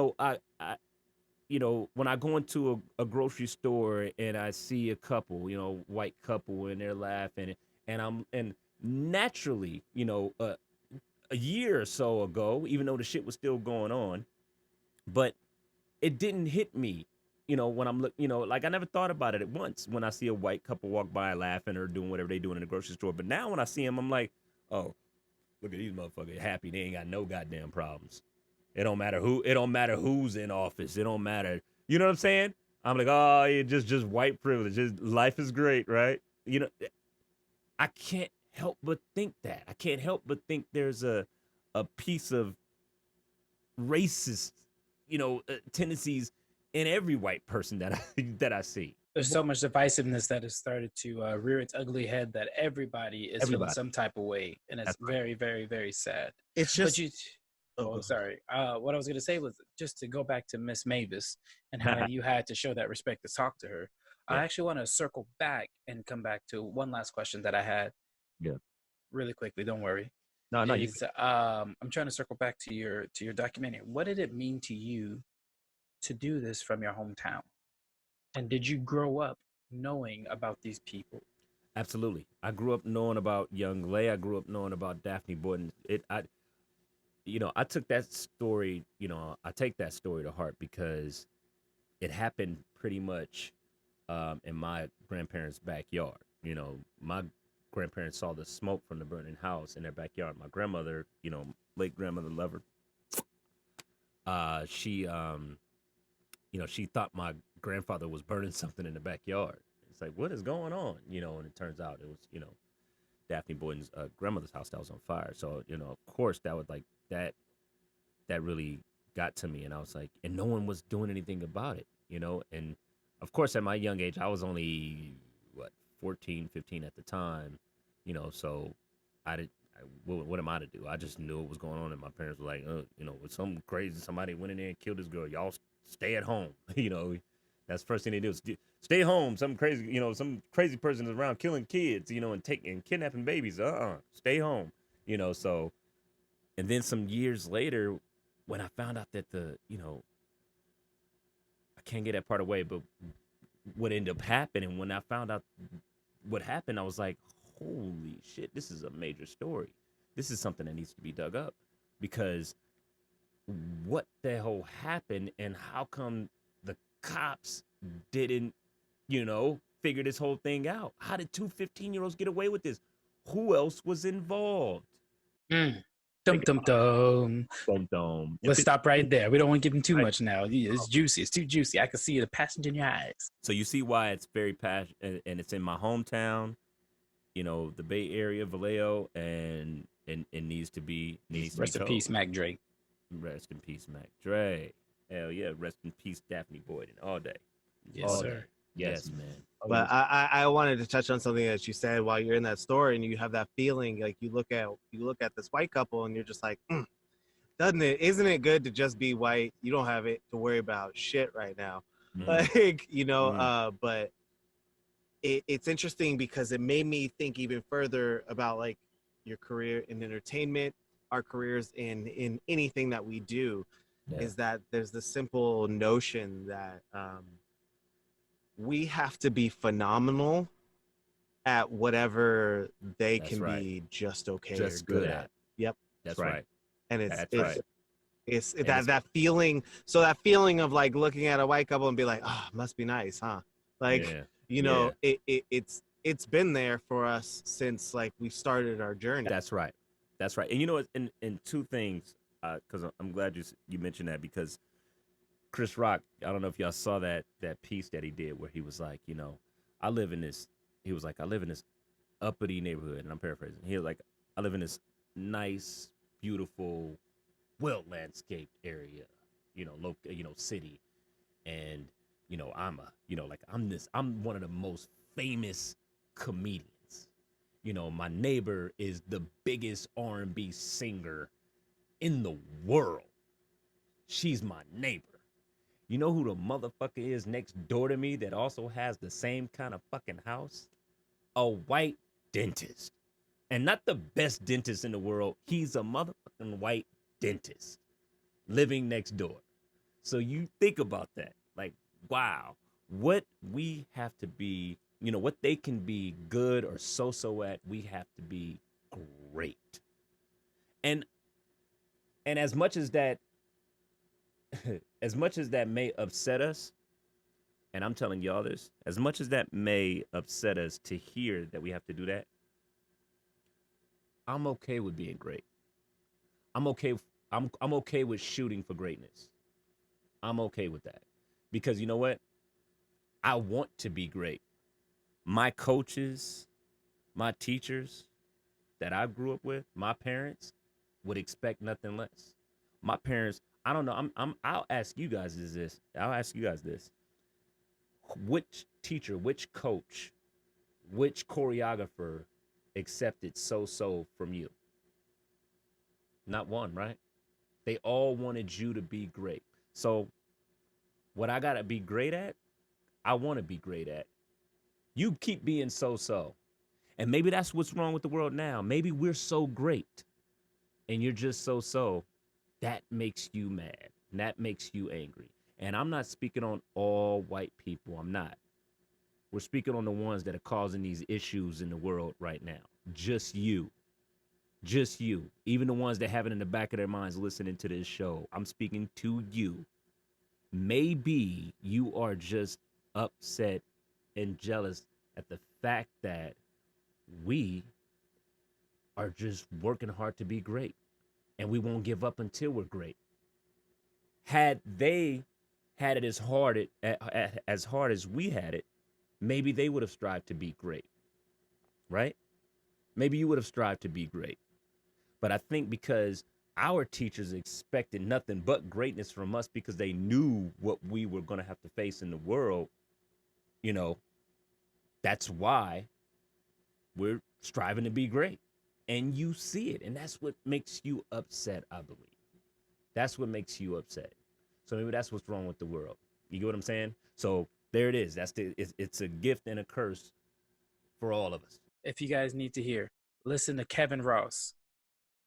A: I go into a grocery store and I see a couple, white couple, and they're laughing, and naturally, a year or so ago, even though the shit was still going on, but it didn't hit me, when I'm like I never thought about it at once when I see a white couple walk by laughing or doing whatever they doing in the grocery store. But now when I see them, I'm like, oh, look at these motherfuckers happy. They ain't got no goddamn problems. It don't matter who's in office. It don't matter. You know what I'm saying? I'm like, oh, it's just white privilege. Life is great, right? I can't help but think that. I can't help but think there's a piece of racist, tendencies in every white person that I see.
C: There's so much divisiveness that has started to rear its ugly head that everybody is feeling some type of way, and it's very, very, very sad.
B: It's just.
C: Sorry. What I was going to say was just to go back to Miss Mavis and how you had to show that respect to talk to her. Yeah. I actually want to circle back and come back to one last question that I had.
A: Yeah.
C: Really quickly. Don't worry.
A: No.
C: I'm trying to circle back to your documentary. What did it mean to you to do this from your hometown? And did you grow up knowing about these people?
A: Absolutely. I grew up knowing about Young Lay. I grew up knowing about Daphne Boyden. I took that story, I take that story to heart because it happened pretty much in my grandparents' backyard. My grandparents saw the smoke from the burning house in their backyard. My grandmother, late grandmother Lover, she she thought my grandfather was burning something in the backyard. It's like, what is going on? And it turns out it was, Daphne Boyden's grandmother's house that was on fire. So, of course that would that really got to me. And I was like, and no one was doing anything about it, And of course, at my young age, I was only, 14, 15 at the time, so what am I to do? I just knew what was going on. And my parents were like, with some crazy, somebody went in there and killed this girl. Y'all stay at home. That's the first thing they do is stay home. Some crazy person is around killing kids, and kidnapping babies. Stay home. So, and then some years later, when I found out that I can't get that part away, but what ended up happening when I found out what happened, I was like, holy shit, this is a major story. This is something that needs to be dug up, because what the hell happened, and how come the cops didn't, figure this whole thing out? How did two 15-year-olds get away with this? Who else was involved?
C: Dum dum dum.
A: Dum.
C: Let's stop right there. We don't want to get into too much now. It's juicy. It's too juicy. I can see the passion in your eyes.
A: So you see why it's very passionate, and it's in my hometown, the Bay Area, Vallejo, and it needs to be
C: Rest in peace, Mac Dre.
A: Rest in peace, Mac Dre. Hell yeah, rest in peace, Daphne Boyden. All day.
C: Yes,
A: all
C: sir.
A: Day. Yes, man.
B: But I wanted to touch on something that you said while you're in that story, and you have that feeling, like you look at this white couple, and you're just like, isn't it good to just be white? You don't have it to worry about shit right now. But it's interesting because it made me think even further about like your career in entertainment, our careers in anything that we do. Is that there's the simple notion that we have to be phenomenal at whatever they can be just okay
A: just
B: or good at. Yep.
A: That's right.
B: And it's that feeling. So that feeling of like looking at a white couple and be like, oh, must be nice, huh? Like, it's been there for us since like we started our journey.
A: That's right. And and two things, because I'm glad you mentioned that, because Chris Rock, I don't know if y'all saw that piece that he did where he was like, I live in this uppity neighborhood, and I'm paraphrasing. He was like, I live in this nice, beautiful, well landscaped area, city, and I'm one of the most famous comedians. My neighbor is the biggest R&B singer in the world. She's my neighbor. You know who the motherfucker is next door to me that also has the same kind of fucking house? A white dentist. And not the best dentist in the world. He's a motherfucking white dentist living next door. So you think about that. Like, wow, what we have to be, what they can be good or so at, we have to be great. And as much as that may upset us, and I'm telling y'all this, as much as that may upset us to hear that we have to do that, I'm okay with being great. I'm okay with shooting for greatness. I'm okay with that. Because you know what? I want to be great. My coaches, my teachers that I grew up with, my parents would expect nothing less. My parents, I don't know, I'll ask you guys this. Which teacher, which coach, which choreographer accepted so from you? Not one, right? They all wanted you to be great. So what I gotta be great at, I want to be great at. You keep being so. And maybe that's what's wrong with the world now. Maybe we're so great and you're just so. That makes you mad. That makes you angry. And I'm not speaking on all white people. I'm not. We're speaking on the ones that are causing these issues in the world right now. Just you. Even the ones that have it in the back of their minds listening to this show. I'm speaking to you. Maybe you are just upset and jealous at the fact that we are just working hard to be great, and we won't give up until we're great. Had they had it as hard as we had it, maybe they would have strived to be great, right? Maybe you would have strived to be great. But I think because our teachers expected nothing but greatness from us because they knew what we were going to have to face in the world, you know, that's why we're striving to be great. And you see it. And that's what makes you upset, I believe. That's what makes you upset. So maybe that's what's wrong with the world. You get what I'm saying? So there it is. It's a gift and a curse for all of us.
C: If you guys need to hear, listen to Kevin Ross.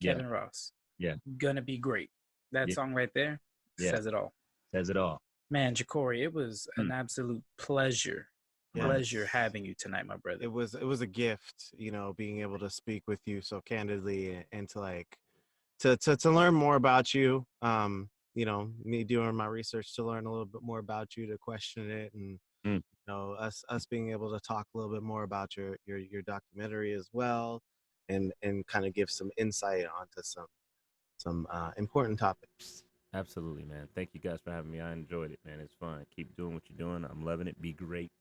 C: Kevin Ross.
A: Yeah.
C: Gonna be great. That song right there says it all.
A: Says it all.
C: Man, Jacory, it was an absolute pleasure.
B: Yes.
C: Pleasure having you tonight, my brother.
B: It was a gift, you know, being able to speak with you so candidly and to like to learn more about you. You know, me doing my research to learn a little bit more about you, to question it, and you know, us being able to talk a little bit more about your documentary as well, and kind of give some insight onto some important topics.
A: Absolutely, man. Thank you guys for having me. I enjoyed it, man. It's fun. Keep doing what you're doing. I'm loving it. Be great.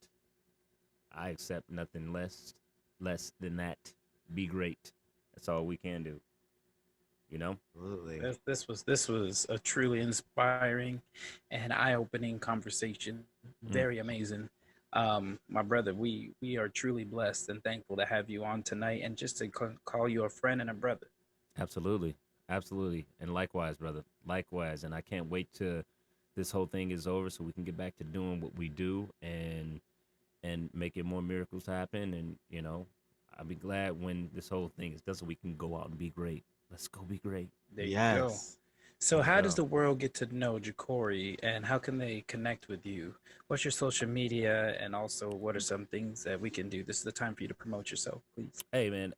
A: I accept nothing less than that. Be great. That's all we can do. You know?
B: Absolutely.
C: This was a truly inspiring and eye-opening conversation. Very amazing. My brother, we are truly blessed and thankful to have you on tonight, and just to call you a friend and a brother.
A: Absolutely. Absolutely. And likewise, brother. Likewise. And I can't wait till this whole thing is over so we can get back to doing what we do and making more miracles happen. And, you know, I'll be glad when this whole thing is done so we can go out and be great. Let's go be great.
C: There you go. So how does the world get to know Jacory, and how can they connect with you? What's your social media, and also what are some things that we can do? This is the time for you to promote yourself, please.
A: Hey, man,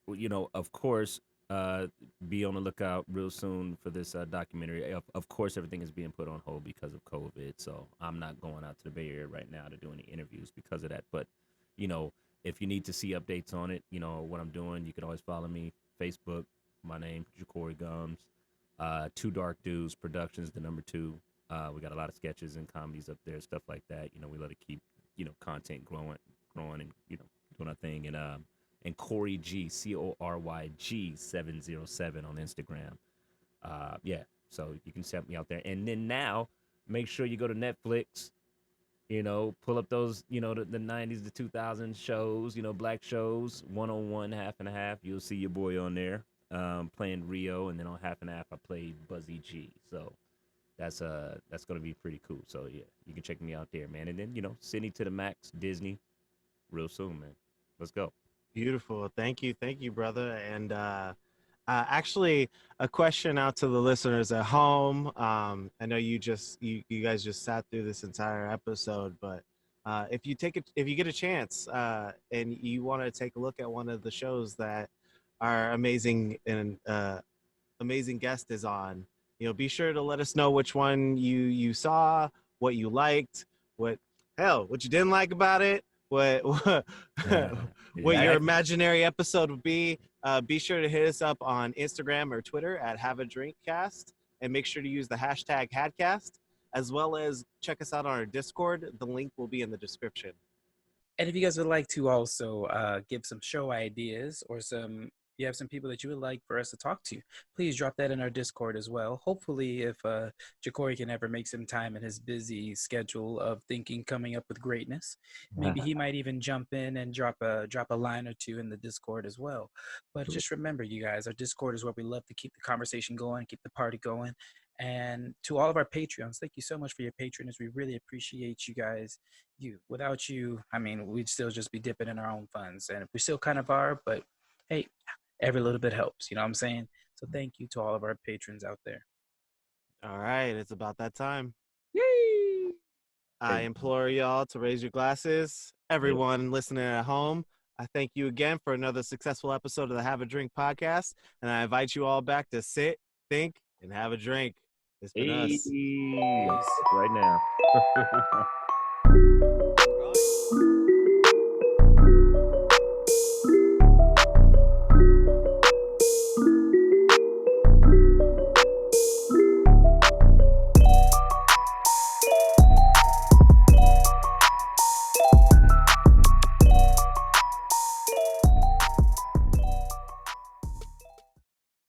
A: you know, of course, be on the lookout real soon for this documentary. Of course, everything is being put on hold because of COVID, so I'm not going out to the Bay Area right now to do any interviews because of that. But, you know, if you need to see updates on it, you know, what I'm doing, you can always follow me, Facebook, my name, Jacory Gums. Two Dark Dudes Productions, the number 2. We got a lot of sketches and comedies up there, stuff like that. You know, we let it keep, you know, content growing and, you know, doing our thing. And Cory G, CORYG 707 on Instagram. Yeah, so you can set me out there. And then now, make sure you go to Netflix, you know, pull up those, you know, the 90s, the 2000s shows, you know, black shows, 101, half and a half. You'll see your boy on there. Playing Rio, and then on half and half I played Buzzy G. So that's gonna be pretty cool. So yeah, you can check me out there, man. And then, you know, Sydney to the max, Disney, real soon, man. Let's go.
B: Beautiful. Thank you, brother. And actually, a question out to the listeners at home. I know you guys just sat through this entire episode, but if you get a chance and you want to take a look at one of the shows that our amazing guest is on, you know, be sure to let us know which one you saw, what you liked, what you didn't like about it, what your imaginary episode would be. Be sure to hit us up on Instagram or Twitter at Have a Drink Cast, and make sure to use the hashtag HADcast, as well as check us out on our Discord. The link will be in the description.
C: And if you guys would like to also give some show ideas, or you have some people that you would like for us to talk to, please drop that in our Discord as well. Hopefully, if Jacory can ever make some time in his busy schedule of thinking, coming up with greatness, maybe he might even jump in and drop a line or two in the Discord as well. But just remember, you guys, our Discord is where we love to keep the conversation going, keep the party going. And to all of our Patreons, thank you so much for your patronage. We really appreciate you guys. Without you, I mean, we'd still just be dipping in our own funds, and we still kind of are, but hey, every little bit helps, you know what I'm saying? So thank you to all of our patrons out there.
B: All right, it's about that time.
C: Yay!
B: I implore y'all to raise your glasses. Everyone listening at home, I thank you again for another successful episode of the Have a Drink podcast, and I invite you all back to sit, think, and have a drink. It's been us.
A: Right now.